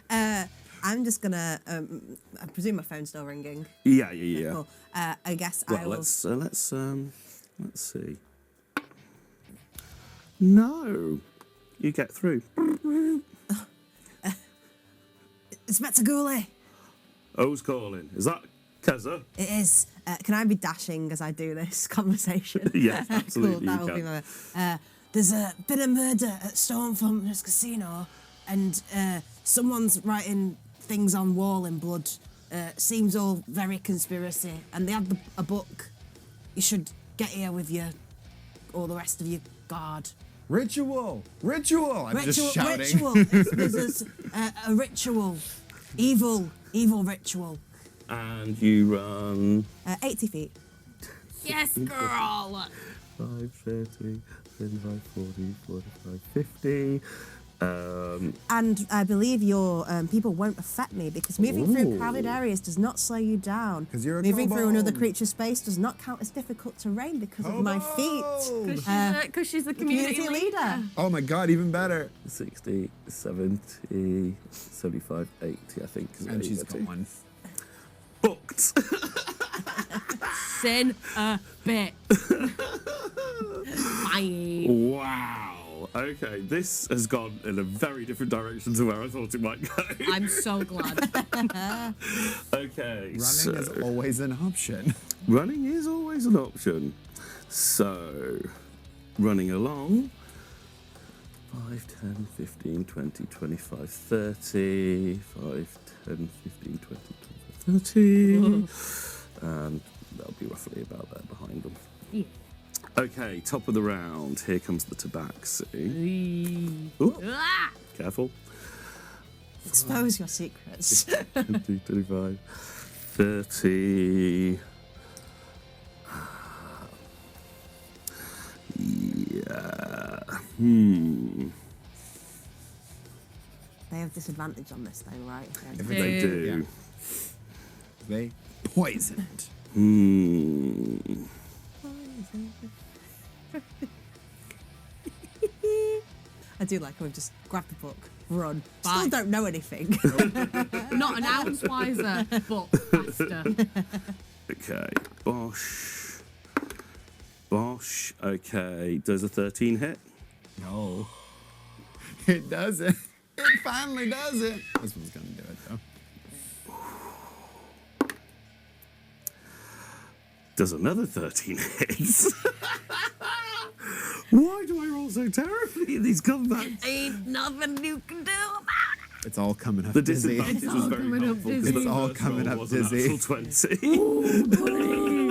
I'm just gonna. I presume my phone's still ringing. yeah. Cool. I guess I Well, will. let's see. No, you get through. It's Metzaguli. Who's calling? Is that Kezza? It is. Can I be dashing as I do this conversation? Yes, absolutely, Cool. That you will be can. my. There's been a murder at Stormfront's casino, and someone's writing things on wall in blood. Seems all very conspiracy, and they have a book. You should get here with your, all the rest of your guard. Ritual. I'm just shouting. Ritual. There's a ritual, evil ritual. And you run 80 feet. Yes, girl. 5, 30, 35, 40, 45, 50. And I believe your people won't affect me because moving through Ooh. crowded areas does not slow you down. 'Cause you're a moving through another kobold. creature's space does not count as difficult terrain because of my feet. Because she's the community leader. Oh my God, even better. 60, 70, 75, 80, I think. Is And it she's 80? got one. Booked. Sin a bit. Bye. Wow. Okay, this has gone in a very different direction to where I thought it might go. I'm so glad. Okay, Running is always an option. running is always an option. So, running along. 5, 10, 15, 20, 25, 30. 5, 10, 15, 20, 25, 30. And that'll be roughly about there behind them. Yeah. Okay, top of the round. Here comes the tabaxi. Ooh, Ah! careful. Expose your secrets. 20, 25, 30. Yeah. They have disadvantage on this though, right? If They it's- do. They poisoned. I do like how we've just grabbed the book, run. Bye. Still don't know anything. Not an ounce wiser, but faster. Okay, Bosh. Bosh. Okay, does a 13 hit? No. It doesn't. It finally doesn't. This one's gonna do it though. Does another 13 hits? Why do I roll so terribly in these comebacks? Ain't nothing you can do about it. It's all coming up The dizzy. disadvantage It's was all very coming up helpful. 'cause dizzy. the It's all first coming roll up was an dizzy. actual 20.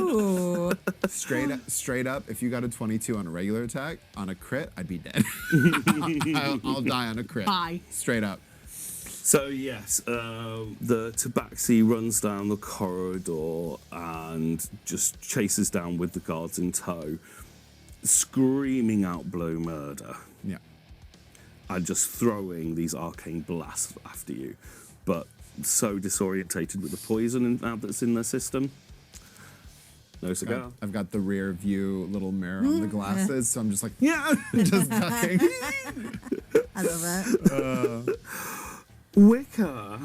Ooh. Straight up, if you got a 22 on a regular attack, on a crit, I'd be dead. I'll die on a crit. Bye. Straight up. So yes, the tabaxi runs down the corridor and just chases down with the guards in tow, screaming out "blow murder" Yeah. and just throwing these arcane blasts after you, but so disorientated with the poison that's in their system. No cigar. I've got the rear view little mirror on the glasses, so I'm just like, yeah, just ducking. I love it. Wicker.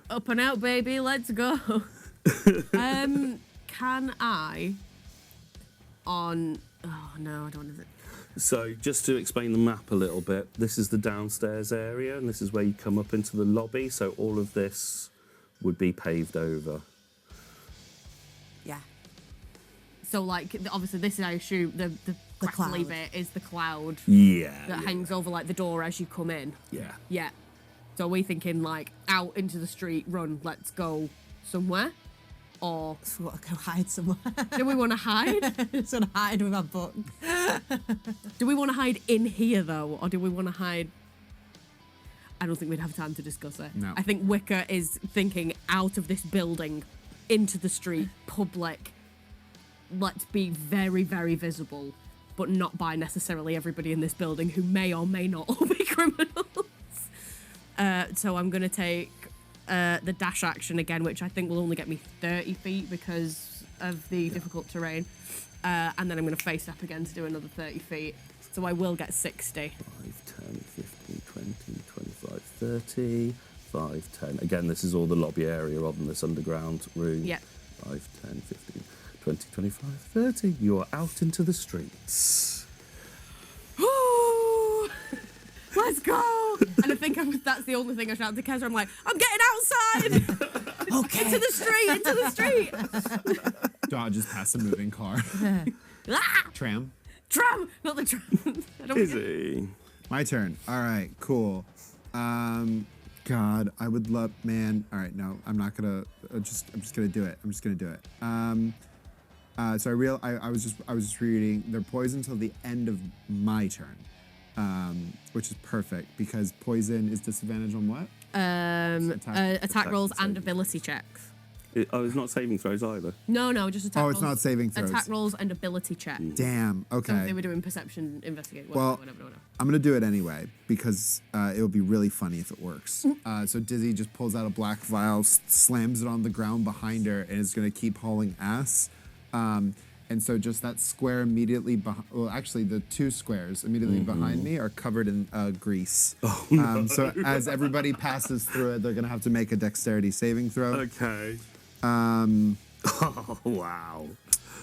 Up and out, baby. Let's go. Can I? Oh no, I don't know. So just to explain the map a little bit, this is the downstairs area, and this is where you come up into the lobby. So all of this would be paved over. Yeah. So like, obviously, this is I assume the crackly cloud. bit is the cloud Yeah. that hangs over like the door as you come in. Yeah. Yeah. So are we thinking like out into the street, run, let's go somewhere? Or Just want to go hide somewhere. do we want to hide? Just want to hide with my book. Do we want to hide in here though? Or do we want to hide? I don't think we'd have time to discuss it. No. I think Wicker is thinking out of this building, into the street, public. Let's be very, very visible, but not by necessarily everybody in this building who may or may not all be criminals. So I'm going to take the dash action again, which I think will only get me 30 feet because of the difficult terrain. And then I'm going to face up again to do another 30 feet. So I will get 60. 5, 10, 15, 20, 25, 30, 5, 10. Again, this is all the lobby area on this underground room. Yep. 5, 10, 15, 20, 25, 30. You are out into the streets. Woo! Let's go! And I think that's the only thing I shout to Kezza. I'm like, I'm getting outside! Okay. Into the street! Dodges past a moving car. Ah! Tram. Tram! Not the tram. I don't Is he? My turn. All right, cool. God, I would love, man. All right, no, I'm not gonna. I'm just gonna do it. I'm just gonna do it. So I was just reading. They're poisoned till the end of my turn, which is perfect because poison is disadvantage on what? attack rolls and saving ability checks. It's not saving throws either. No, just attack rolls. Oh, it's not saving throws. Attack rolls and ability checks. Damn. So Okay. they were doing perception, investigate, Well, whatever. I'm gonna do it anyway because it'll be really funny if it works. So Dizzy just pulls out a black vial, slams it on the ground behind her, and is gonna keep hauling ass. And so just that square immediately behind, well, actually the two squares immediately behind me are covered in grease. Oh, no. So as everybody passes through it, they're gonna have to make a dexterity saving throw. Okay. Oh, wow.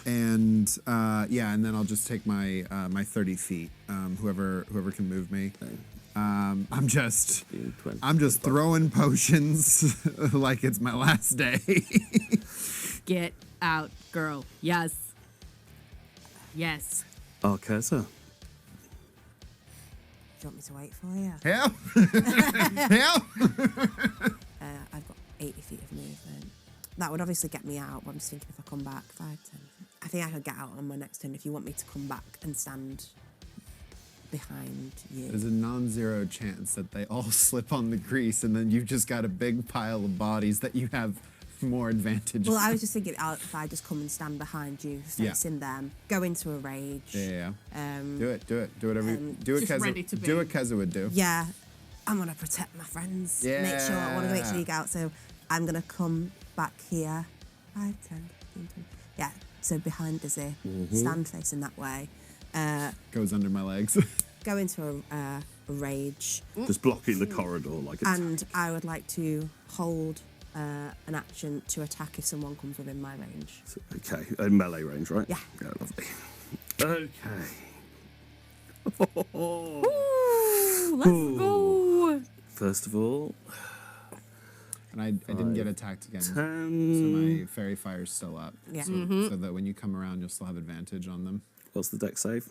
And and then I'll just take my my 30 feet. Whoever can move me. I'm just 20, throwing potions like it's my last day. Get out, girl. Yes. Yes. Oh, Kezza. Do you want me to wait for you? Help! Help! I've got 80 feet of movement. That would obviously get me out, but I'm just thinking if I come back, 5, 10. I think I could get out on my next turn if you want me to come back and stand behind you. There's a non-zero chance that they all slip on the grease, and then you've just got a big pile of bodies that you have more advantage. Well, I was just thinking if I just come and stand behind you, facing them, go into a rage. Yeah. Um, Do it. Do whatever. Do what Just ready to Kezza. be. Do what Kezza would do. Yeah. I'm gonna protect my friends. Make sure I want to make sure you get out. So I'm gonna come back here. 5, 10, 15, 20. Yeah. So behind Dizzy, stand facing that way. Goes under my legs. Go into a rage. Just blocking the corridor like a And I would like to hold an action to attack if someone comes within my range. Okay, in melee range, right? Yeah. Yeah, lovely. Okay. Ooh, let's go. First of all, And I didn't get attacked again. 10. So my fairy fire's still up. Yeah. So that when you come around, you'll still have advantage on them. What's the deck save?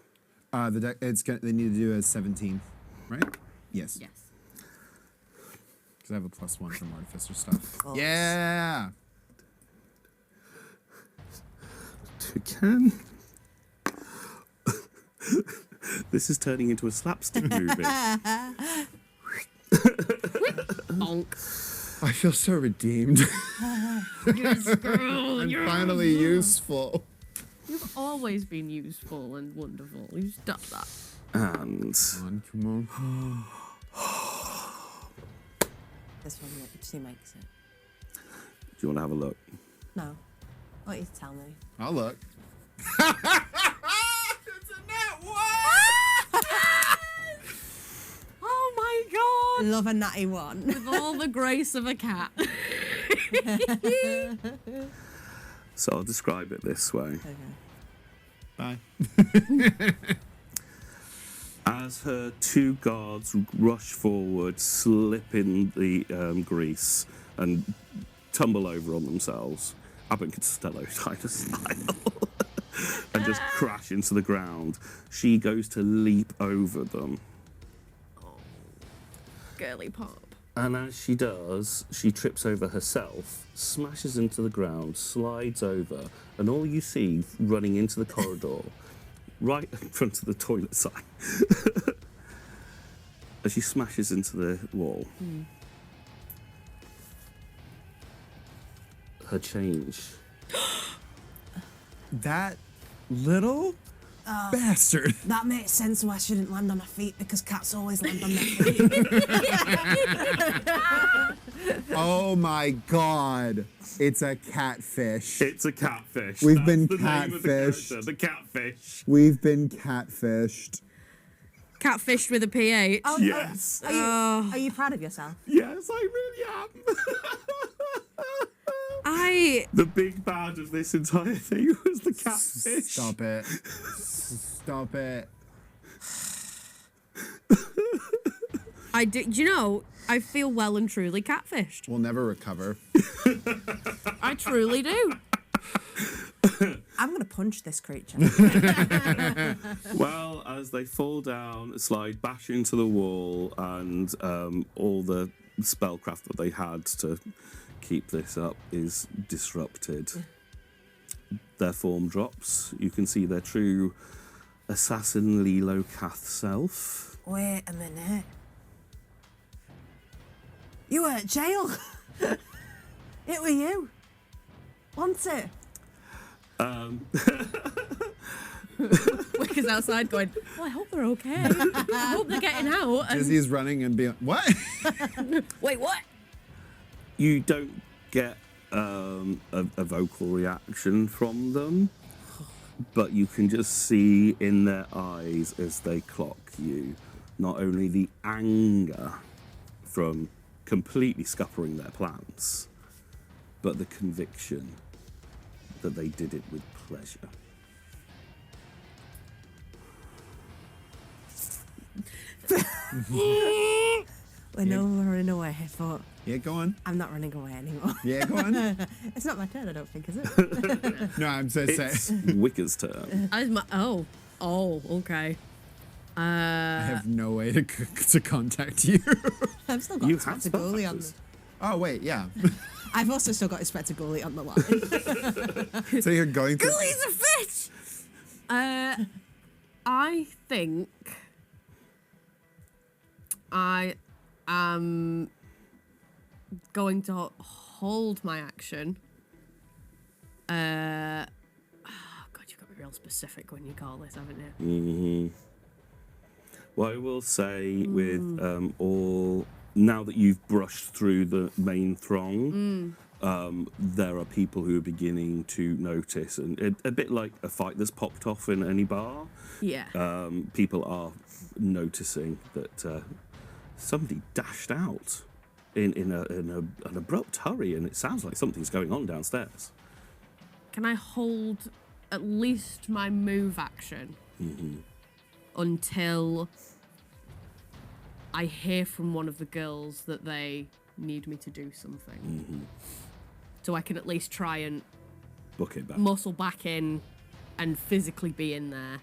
The deck, they need to do a 17, right? Yes. Yes. Because I have a +1 from Artificer stuff. Oh. Yeah! Again. This is turning into a slapstick movie. Bonk. I feel so redeemed. Yes, girl. I'm Yes. finally useful. You've always been useful and wonderful. You stop that. And Come on. This one, she makes it. do you want to have a look? No. I want you to tell me. I'll look. Oh my god! Love a natty one. With all the grace of a cat. So I'll describe it this way. Okay. Bye. As her 2 guards rush forward, slip in the grease, and tumble over on themselves, Abbott Costello kind of style, and just crash into the ground, she goes to leap over them. Girly pop. And as she does, she trips over herself, smashes into the ground, slides over, and all you see running into the corridor, right in front of the toilet sign, as she smashes into the wall, her change. That little bastard. That makes sense why I shouldn't land on her feet because cats always land on their feet. Oh my god. It's a catfish. It's a catfish. We've That's been the name of the catfished. character, the catfish. We've been catfished. Catfished with a PH. Oh, Yes. Are you proud of yourself? Yes, I really am. The big bad of this entire thing was the catfish. Stop it. Stop it. Do you know, I feel well and truly catfished. We'll never recover. I truly do. I'm going to punch this creature. Well, as they fall down, slide, bash into the wall, and all the spellcraft that they had to keep this up is disrupted. Their form drops. You can see their true assassin Lilo Cath self. Wait a minute. You were at jail. It were you. Want it? Wicker's outside going, well, I hope they're okay. I hope they're getting out. And Izzy's running and being, what? wait, what? You don't get a vocal reaction from them, but you can just see in their eyes as they clock you not only the anger from completely scuppering their plans, but the conviction that they did it with pleasure. We're running away, but Yeah, go on. I'm not running away anymore. Yeah, go on. It's not my turn, I don't think, is it? No, I'm so It's saying. Wicker's turn. Oh, okay. I have no way to contact you. I've still got You Inspector have Gooley on. spellcasters. Oh, wait, yeah. I've also still got Inspector Gooley on the line. So you're going to. Gooley's a fish. I think I am going to hold my action. God, you've got to be real specific when you call this, haven't you? Well, I will say with all now that you've brushed through the main throng, there are people who are beginning to notice, and a bit like a fight that's popped off in any bar. Yeah. People are noticing that somebody dashed out in an abrupt hurry, and it sounds like something's going on downstairs. Can I hold at least my move action until I hear from one of the girls that they need me to do something? So I can at least try and Book it back. muscle back in and physically be in there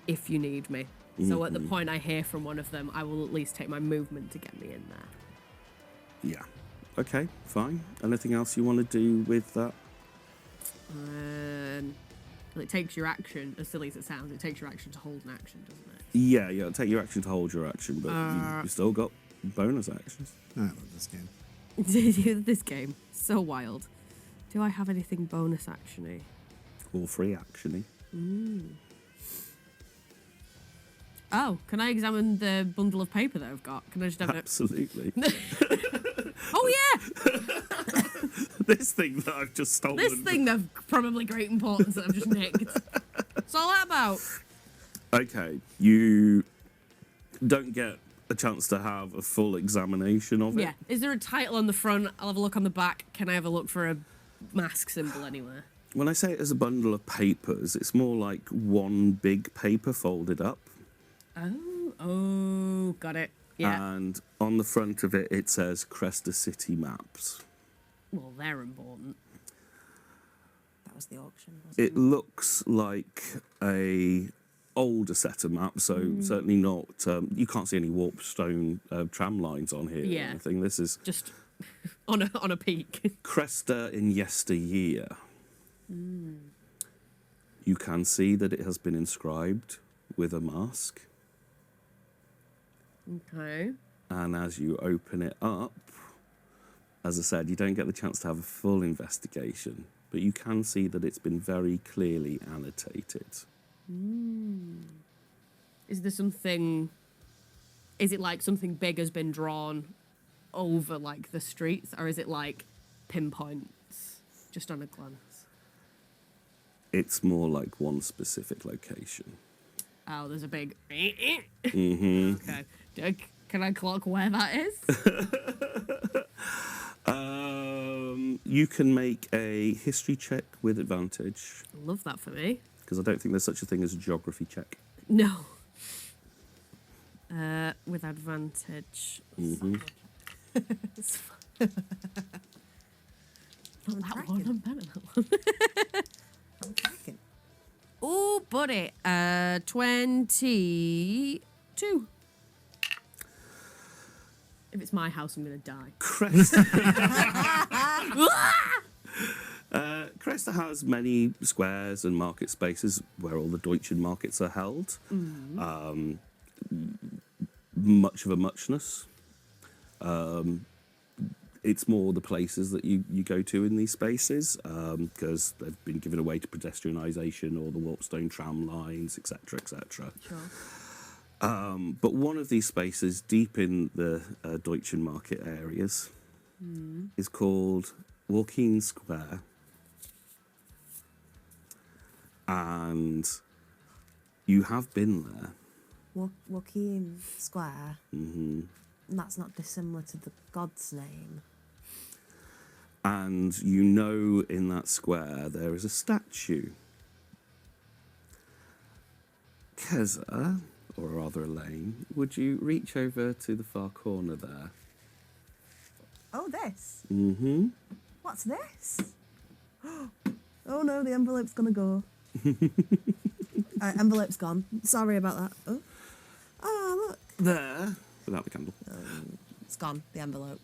if you need me. So at the point I hear from one of them, I will at least take my movement to get me in there. Yeah. Okay, fine. Anything else you want to do with that? Well, it takes your action, as silly as it sounds, it takes your action to hold an action, doesn't it? Yeah, it'll take your action to hold your action, but you've still got bonus actions. I love this game. This game, so wild. Do I have anything bonus actiony? Or free actiony. Oh, can I examine the bundle of paper that I've got? Can I just have it? Absolutely. Oh yeah, This thing that I've just stolen. this thing of probably great importance that I've just nicked. What's all that about? Okay, you don't get a chance to have a full examination of it. Yeah. Is there a title on the front? I'll have a look on the back. Can I have a look for a mask symbol anywhere? When I say it as a bundle of papers, it's more like one big paper folded up. Oh, got it. Yeah. And on the front of it, it says Cresta City Maps. Well, they're important. That was the auction, wasn't It looks like a older set of maps, so certainly not. You can't see any warp stone tram lines on here Yeah. or anything. This is Just on a peak. Cresta in yesteryear. You can see that it has been inscribed with a mask, Okay. and as you open it up, as I said, you don't get the chance to have a full investigation, but you can see that it's been very clearly annotated. Is there something? Is it like something big has been drawn over like the streets, or is it like pinpoints just on a glance? It's more like one specific location. Oh, there's a big. Okay. Can I clock where that is? You can make a history check with advantage, Love that for me. because I don't think there's such a thing as a geography check. No. With advantage. It's fine. Not that one. I'm better than that one. I'm cracking. Oh, buddy. 22. If it's my house, I'm going to die. Cresta. Cresta has many squares and market spaces where all the Deutschen markets are held. Much of a muchness. It's more the places that you go to in these spaces, because they've been given away to pedestrianisation or the Warpstone tram lines, etc., etc. Sure. But one of these spaces deep in the Deutschen market areas is called Waukeen Square. And you have been there. Waukeen Square. And that's not dissimilar to the god's name. And you know in that square there is a statue. Kezza, or rather Elaine, would you reach over to the far corner there? Oh, this? Mm-hmm. What's this? Oh no, the envelope's gonna go. Envelope's gone. Sorry about that. Oh, look. There, without the candle. It's gone, the envelope.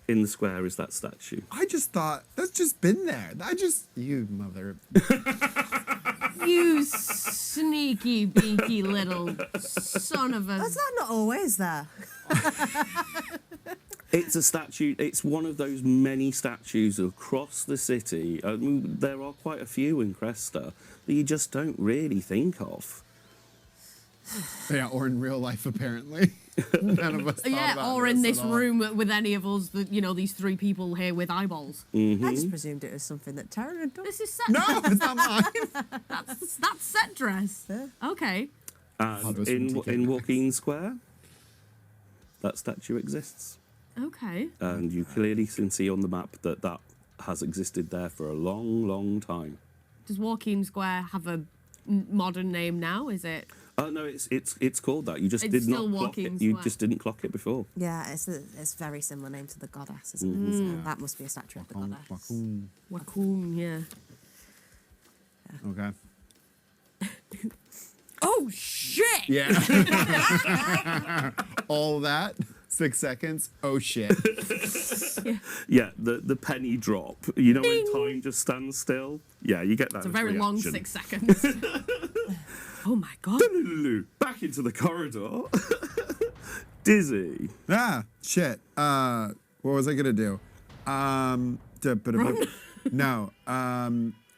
In the square is that statue. I just thought that's just been there. You mother. You sneaky, beaky little son of a... That's not always there. It's a statue. It's one of those many statues across the city. There are quite a few in Cresta that you just don't really think of. Yeah, or in real life, apparently. None of us thought Yeah, about or in this at all. room with any of us, these three people here with eyeballs. I just presumed it was something that Tara had done. This is set. No, it's not mine. That's set dress. Yeah. Okay. And was in from TGN. Waukeen Square, that statue exists. Okay. And you clearly can see on the map that that has existed there for a long, long time. Does Waukeen Square have a modern name now? Is it? No, it's called that. You just It's did still not clock Waukeen it. You Square. just didn't clock it before. Yeah, it's a very similar name to the goddess, isn't it? So that must be a statue of the goddess. Waukeen. Waukeen, yeah. Okay. Oh shit! Yeah. All that. 6 seconds. Oh shit. Yeah, the penny drop. You know when time just stands still? Yeah, you get that. It's a very long 6 seconds. Oh my god. Back into the corridor. Dizzy. Shit. What was I gonna do? No.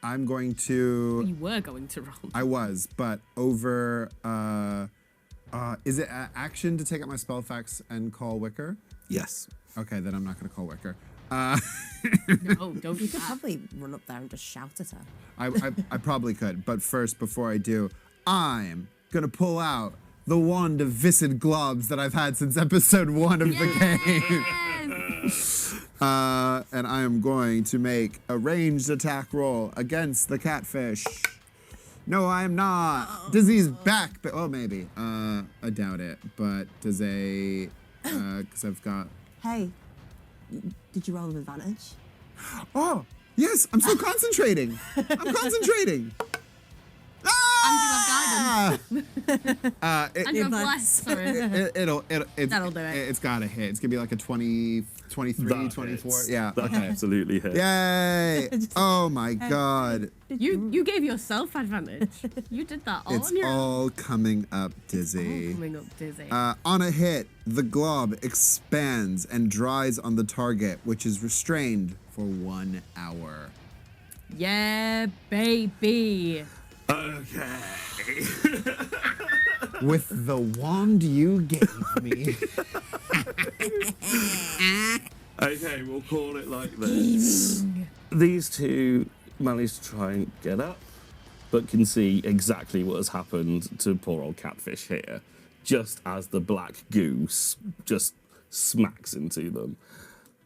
I'm going to. You were going to roll. I was, but over. Is it action to take out my spell effects and call Wicker? Yes. Okay, then I'm not gonna call Wicker. No, don't do You could that. probably run up there and just shout at her. I probably could, but first, before I do, I'm gonna pull out the wand of viscid globs that I've had since episode 1 of the game. And I am going to make a ranged attack roll against the catfish. No, I am not. Dizzy's back, but maybe. I doubt it. But does a because I've got. Hey, did you roll with advantage? Oh yes, I'm still concentrating. I'm concentrating. And you have guidance. And you have bless. Sorry. It'll That'll do it. It's gotta hit. It's gonna be like a 20, 23, That 24. hits. Yeah. That absolutely hits. Yay! Oh my god. You gave yourself advantage. You did that all It's on your own. all coming up, All Dizzy. coming up dizzy. On a hit, the glob expands and dries on the target, which is restrained for 1 hour. Yeah, baby. Okay. With the wand you gave me. Okay, we'll call it like this. These two manage to try and get up, but can see exactly what has happened to poor old catfish here, just as the black goose just smacks into them.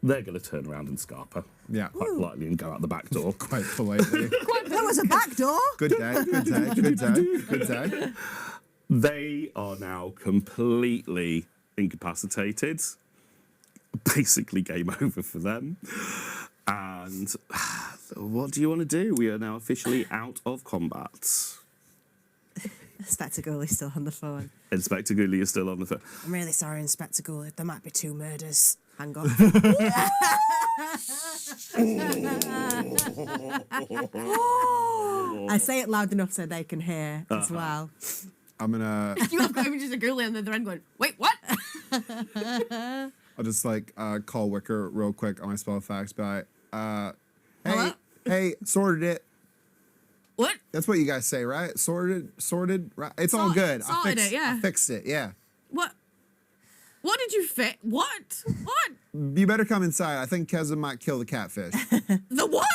They're going to turn around and scarp her. Yeah. Quite politely and go out the back door. Quite politely. There was a back door. Good day, good day, good day, good day. They are now completely incapacitated. Basically game over for them. And what do you want to do? We are now officially out of combat. Inspector Gooley's still on the phone. Inspector Gooley is still on the phone. I'm really sorry, Inspector Gooley. There might be 2 murders. Hang on. I say it loud enough so they can hear as well. I'm gonna. You have got images of Ghoulie on the other end going, wait, what? I'll just call Wicker real quick on my spell effects, but Hello? hey, sorted it. What? That's what you guys say, right? Sorted, right? It's all good. Sorted it, yeah. I fixed it, yeah. What? What did you fit? What? What? You better come inside. I think Kezza might kill the catfish. The what?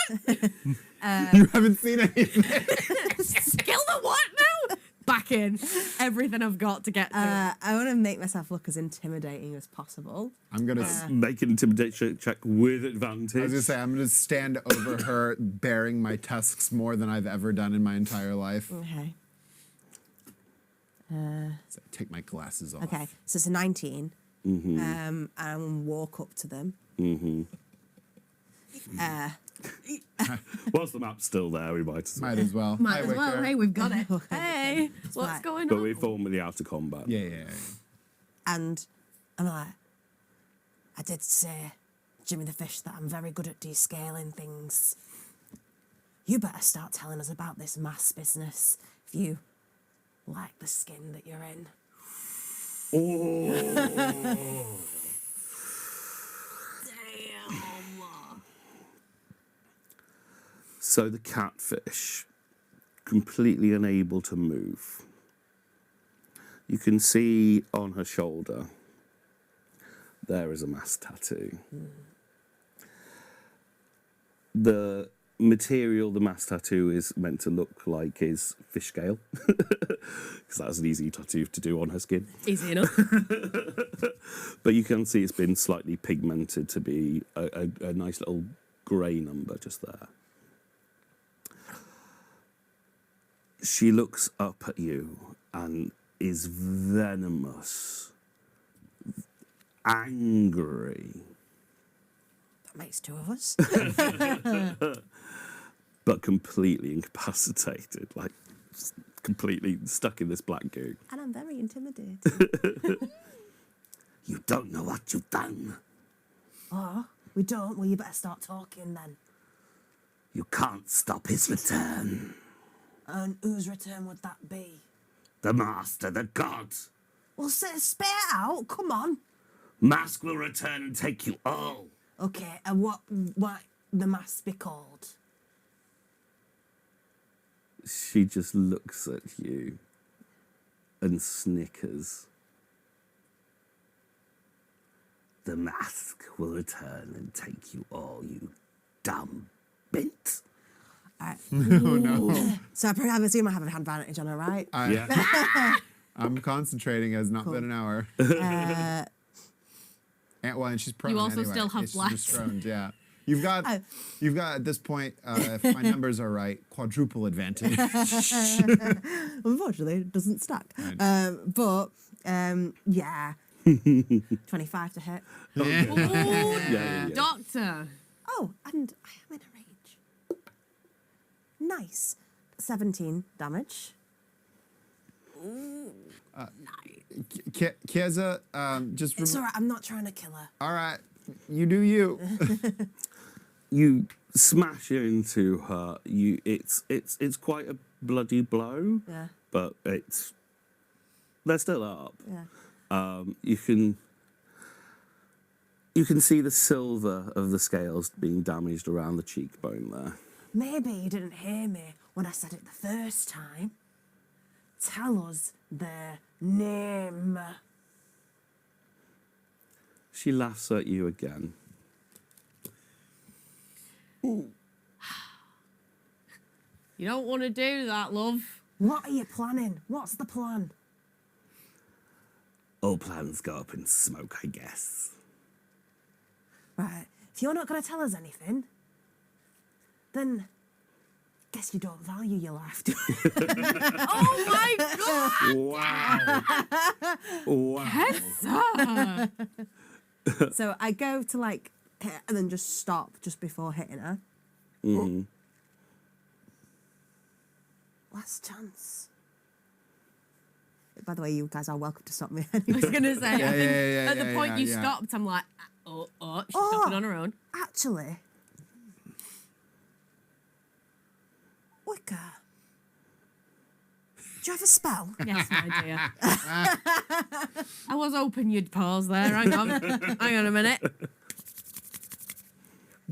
You haven't seen anything. Kill the what now? Back in. Everything I've got to get to. I want to make myself look as intimidating as possible. I'm gonna. Make an intimidation check with advantage. I was gonna say I'm gonna stand over her, bearing my tusks more than I've ever done in my entire life. Okay. So take my glasses off. Okay, so it's a 19. And I'm going to walk up to them. Whilst the map's still there, we might as well. Might as well. Might Hi, as well. Wicker. Hey, we've got it. Hey, what's right. going But on? we're formally out of combat. Yeah. And I'm like, I did say, Jimmy the Fish, that I'm very good at descaling things. You better start telling us about this mass business if you like the skin that you're in. Damn. So the catfish, completely unable to move, You can see on her shoulder, there is a mask tattoo. The material the mask tattoo is meant to look like is fish scale, because that's an easy tattoo to do on her skin. Easy enough. But you can see it's been slightly pigmented to be a nice little grey number just there. She looks up at you and is venomous, angry, That makes two of us. but completely incapacitated, like completely stuck in this black goo. And I'm very intimidated. You don't know what you've done. Oh, we don't? Well, you better start talking then. You can't stop his return. And whose return would that be? The master, the god. Well, spit it out. Come on. Masque will return and take you all. Okay, and what the mask be called? She just looks at you and snickers. The mask will return and take you all, you dumb bint. All right. Oh no. So I assume I have an advantage on her, right? Yeah. I'm concentrating. It has not been an hour. And she's prone. You also anyway. still have It's blast. just thrown, yeah. You've got at this point, if my numbers are right, quadruple advantage. Unfortunately, it doesn't stack. Right. But yeah, 25 to hit. Yeah. Doctor. Oh, and I am in a rage. Nice. 17 damage. Kezza, just It's all right. I'm not trying to kill her. all right. You do you. You smash into her. It's quite a bloody blow. Yeah. But they're still up. Yeah. You can see the silver of the scales being damaged around the cheekbone there. Maybe you didn't hear me when I said it the first time. Tell us their name. She laughs at you again. You don't want to do that, love. What are you planning? What's the plan? All plans go up in smoke, I guess. Right. If you're not going to tell us anything, then guess you don't value your life. Do you? Oh my god! Wow. Kezza! So I go to like hit and then just stop just before hitting her. Mm-hmm. Last chance. By the way, you guys are welcome to stop me. I was going to say, I think yeah, at the point yeah, you yeah. stopped, I'm like, she's stopping on her own. Actually, Wicker, do you have a spell? Yes, my dear. I was hoping you'd pause there. Hang on a minute.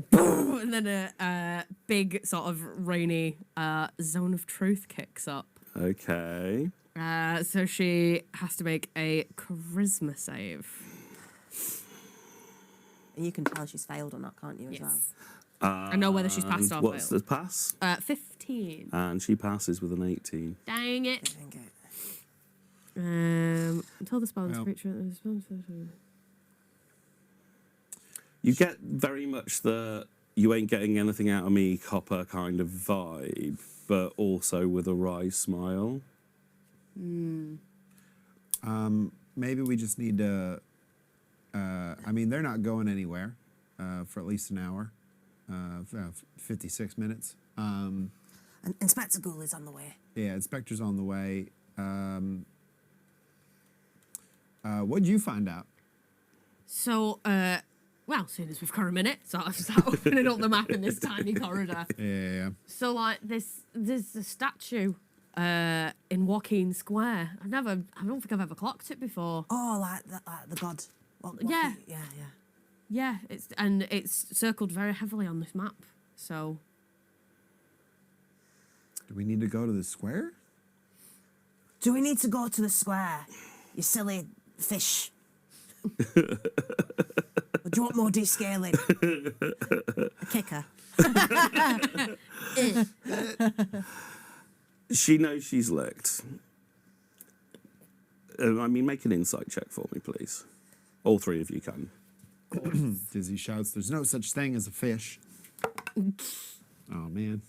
Boom! And then a big sort of rainy zone of truth kicks up. Okay. So she has to make a charisma save. And you can tell she's failed or not, can't you, as well? Yes. I know whether she's passed or What's the failed. pass? 15. And she passes with an 18. Dang it. Okay. Until the spell is Well. creature. You get very much the you ain't getting anything out of me copper kind of vibe, but also with a wry smile. Maybe we just need to. I mean, they're not going anywhere for at least an hour, 56 minutes. And Inspector Ghoul is on the way. Yeah, Inspector's on the way. What'd you find out? So, well, soon as we've got a minute, so I've started opening up the map in this tiny corridor. Yeah. So, like, there's a statue in Waukeen Square. I don't think I've ever clocked it before. Oh, like the god. Yeah. Yeah. Yeah, it's circled very heavily on this map. So, Do we need to go to the square? Do we need to go to the square? You silly fish. Or do you want more descaling? A kicker. She knows she's licked. Make an insight check for me, please. All three of you can. Dizzy shouts, "There's no such thing as a fish." Oh man.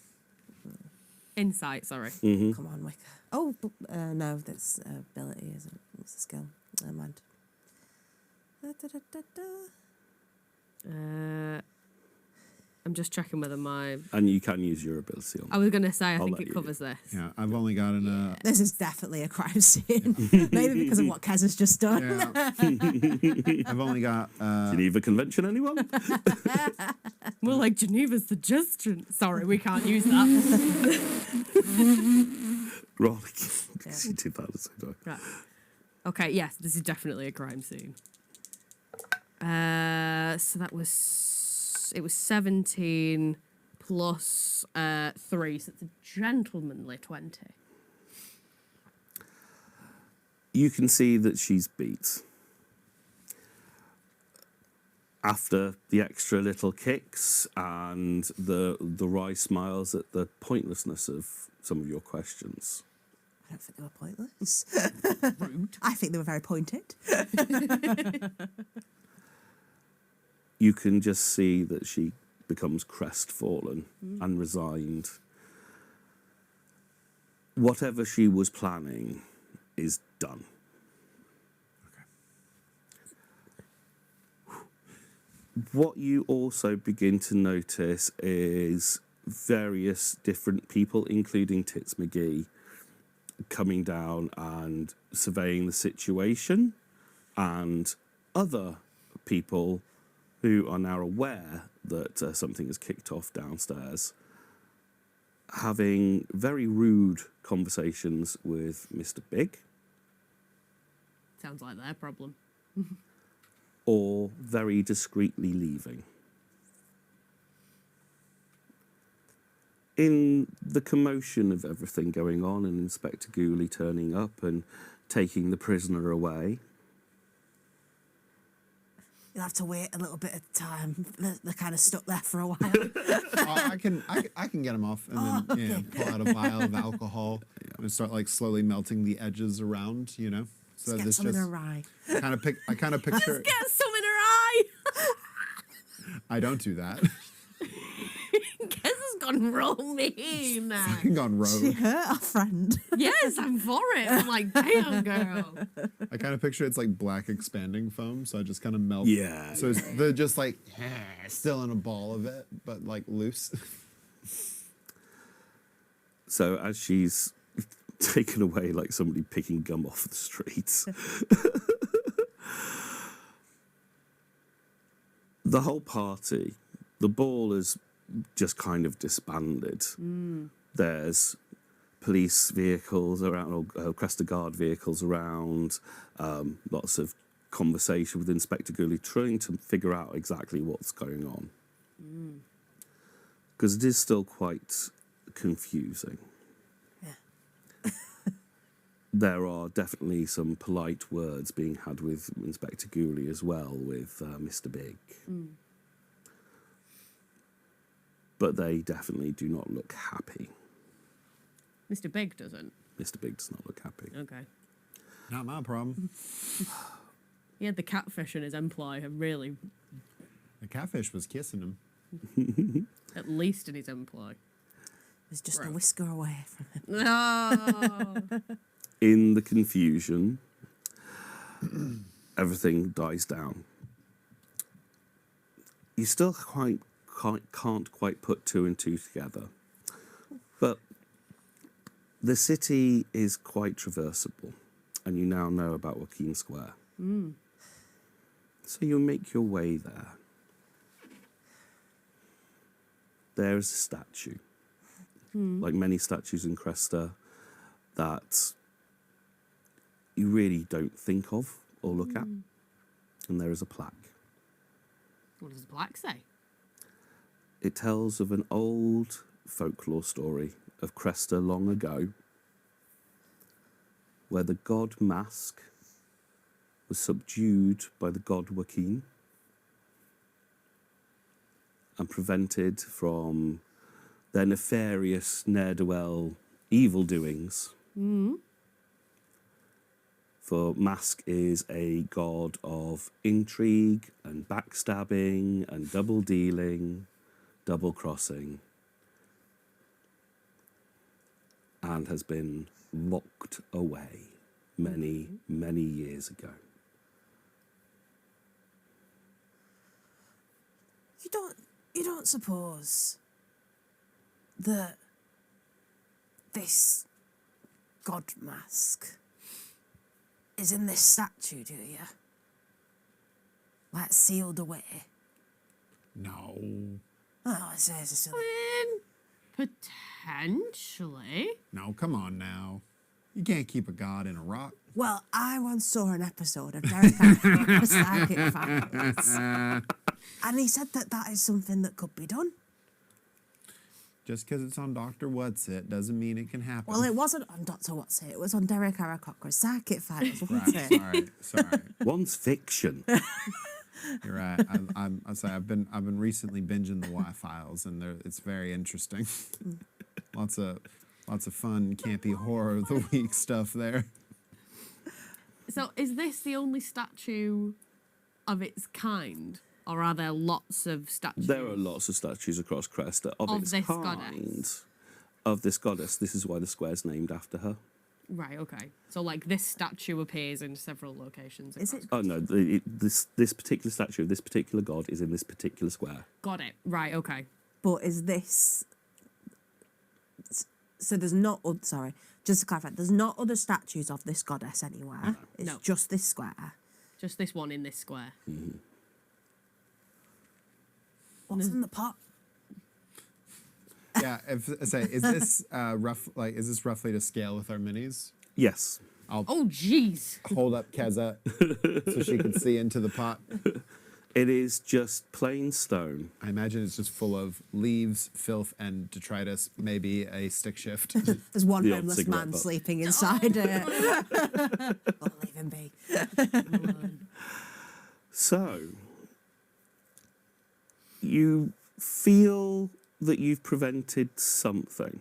Insight, sorry. Come on, Wicker. Oh, no, that's ability, isn't it? It's a skill. Never mind. I'm just checking whether my... And you can use your ability on I was going to say, I I'll think let it you. covers this. Yeah, I've only got an. This is definitely a crime scene. Maybe because of what Kezza's just done. Yeah. I've only got. Geneva Convention, anyone? More like Geneva's suggestion. Sorry, we can't use that. Rolling. You did that at the same time. Right. Okay, yes, this is definitely a crime scene. So that was... It was 17 plus 3, so it's a gentlemanly 20. You can see that she's beat. After the extra little kicks and the wry smiles at the pointlessness of some of your questions. I don't think they were pointless. Rude. I think they were very pointed. You can just see that she becomes crestfallen and resigned. Whatever she was planning is done. What you also begin to notice is various different people, including Tits McGee, coming down and surveying the situation, and other people who are now aware that something has kicked off downstairs, having very rude conversations with Mr. Big, Sounds like their problem. or very discreetly leaving. In the commotion of everything going on and Inspector Gooley turning up and taking the prisoner away, You'll have to wait a little bit of time. They're kind of stuck there for a while. I can get them off and then pull out a vial of alcohol and start like slowly melting the edges around, So Let's get this some in a rye. I kind of picture. Get some in her eye! I don't do that. Kezza's gone real mean. I've gone She rogue. hurt our friend. Yes, I'm for it. I'm like, damn, girl. I kind of picture it's like black expanding foam, so I just kind of melt. Yeah. So they're just like still in a ball of it, but like loose. so as she's taken away like somebody picking gum off the streets, the whole party, the ball is just kind of disbanded. There's police vehicles around, or Cresta Guard vehicles around, lots of conversation with Inspector Gooley trying to figure out exactly what's going on. Because it is still quite confusing. Yeah. There are definitely some polite words being had with Inspector Gooley as well, with Mr. Big. But they definitely do not look happy. Mr. Big doesn't. Mr. Big does not look happy. Okay. Not my problem. He had the catfish in his employ, and really, The catfish was kissing him. at least in his employ. It was just a whisker away from him. No. In the confusion, everything dies down. You still can't quite put two and two together. But the city is quite traversable, and you now know about Waukeen Square. So you make your way there. There's a statue, like many statues in Cresta, that you really don't think of or look at. And there is a plaque. What does the plaque say? It tells of an old folklore story of Cresta long ago, where the god Masque was subdued by the god Waukeen and prevented from their nefarious, ne'er-do-well evil doings. For Masque is a god of intrigue and backstabbing and double dealing, double crossing, and has been locked away many, many years ago. You don't suppose that this god Masque is in this statue, do you? Like sealed away? No. Oh, it's a silly. Potentially. No, come on now. You can't keep a god in a rock. Well, I once saw an episode of Derek Harris's Psychic Files, and he said that that is something that could be done. Just because it's on Dr. What's It doesn't mean it can happen. Well, it wasn't on Dr. What's It. It was on Derek Harris's Psychic Files, wasn't Right, it? sorry. One's fiction. You're right. I say I've been recently binging the Y Files, and it's very interesting. lots of fun, campy horror of the week stuff there. So is this the only statue of its kind? Or are there lots of statues? There are lots of statues across Cresta of its this kind. goddess? Of this goddess. This is why the square's named after her. Right, okay. So, like, this statue appears in several locations. Is it? Oh, no. This particular statue of this particular god is in this particular square. Got it. Right, okay. But is this... So there's not... Sorry, just to clarify, there's not other statues of this goddess anywhere. It's No. just this square. Just this one in this square. What's in the pot? Yeah, is this is this roughly to scale with our minis? Yes. I'll Oh, jeez. hold up Kezza so she can see into the pot. It is just plain stone. I imagine it's just full of leaves, filth, and detritus, maybe a stick shift. There's one The old homeless cigarette man butt. sleeping inside it. Oh, leave him be. So, you feel that you've prevented something.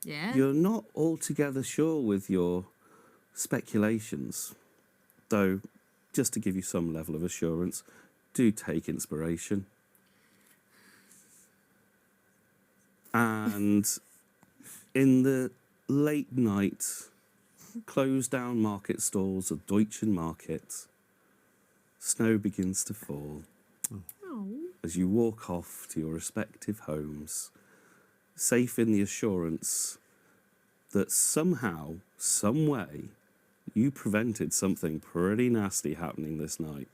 Yeah. You're not altogether sure with your speculations, though, just to give you some level of assurance, do take inspiration. And in the late night, closed down market stalls of Deutschen Market, snow begins to fall. Oh. As you walk off to your respective homes, safe in the assurance that somehow, some way, you prevented something pretty nasty happening this night.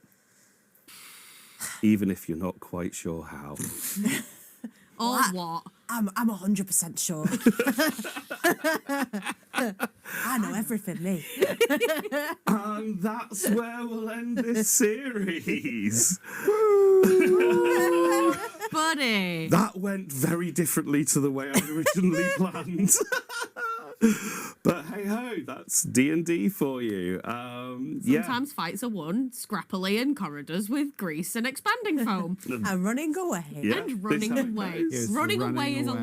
Even if you're not quite sure how. Or what? I'm 100% sure. I know everything, me. And that's where we'll end this series. Buddy. That went very differently to the way I originally planned. But hey ho, that's D&D for you. Sometimes fights are won scrappily in corridors with grease and expanding foam. I'm running away. Yeah, And this running how it away. goes. Here's Running running away is away.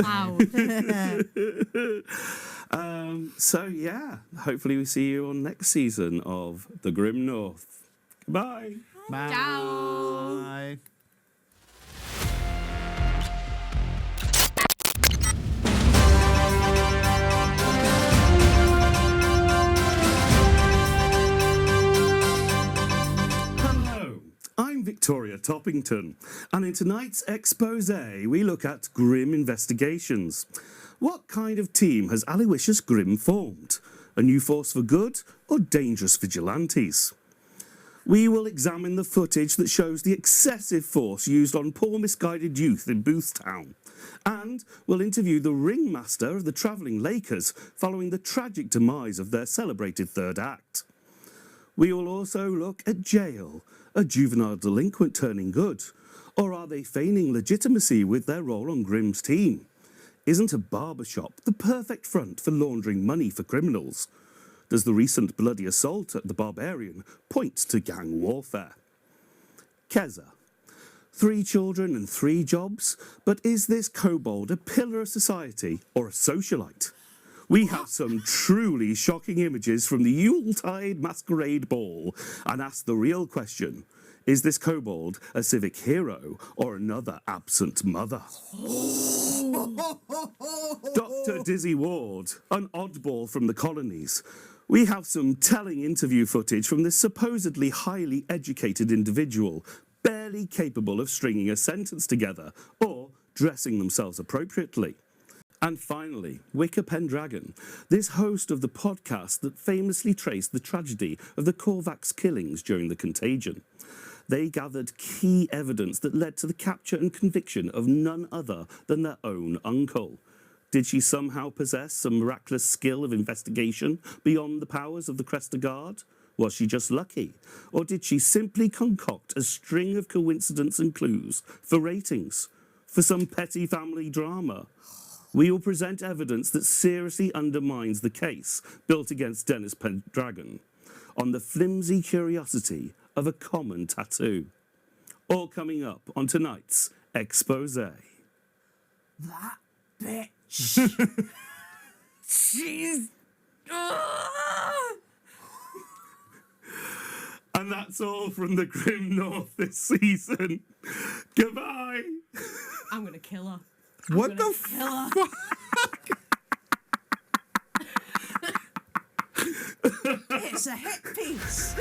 allowed. So yeah, hopefully we see you on next season of The Grim North. Goodbye. Bye. Ciao. Hello, I'm Victoria Toppington, and in tonight's expose, we look at Grim Investigations. What kind of team has Aloysius Grimm formed? A new force for good or dangerous vigilantes? We will examine the footage that shows the excessive force used on poor misguided youth in Boothstown. And we'll interview the ringmaster of the Travelling Lakers following the tragic demise of their celebrated third act. We will also look at jail, a juvenile delinquent turning good, or are they feigning legitimacy with their role on Grimm's team? Isn't a barbershop the perfect front for laundering money for criminals? Does the recent bloody assault at the Barbarian point to gang warfare? Kezza. 3 children and 3 jobs, but is this kobold a pillar of society or a socialite? We have some truly shocking images from the Yuletide Masquerade Ball and ask the real question, is this kobold a civic hero or another absent mother? Dr. Dizzy Ward, an oddball from the colonies. We have some telling interview footage from this supposedly highly educated individual, barely capable of stringing a sentence together or dressing themselves appropriately. And finally, Wicker Pendragon, this host of the podcast that famously traced the tragedy of the Korvax killings during the Contagion. They gathered key evidence that led to the capture and conviction of none other than their own uncle. Did she somehow possess some miraculous skill of investigation beyond the powers of the Cresta Guard? Was she just lucky? Or did she simply concoct a string of coincidence and clues for ratings? For some petty family drama? We will present evidence that seriously undermines the case built against Dennis Pendragon on the flimsy curiosity of a common tattoo. All coming up on tonight's expose. That bitch. She's. And that's all from the Grim North this season. Goodbye. I'm gonna kill her. What the Kill her. fuck? It's a hit piece.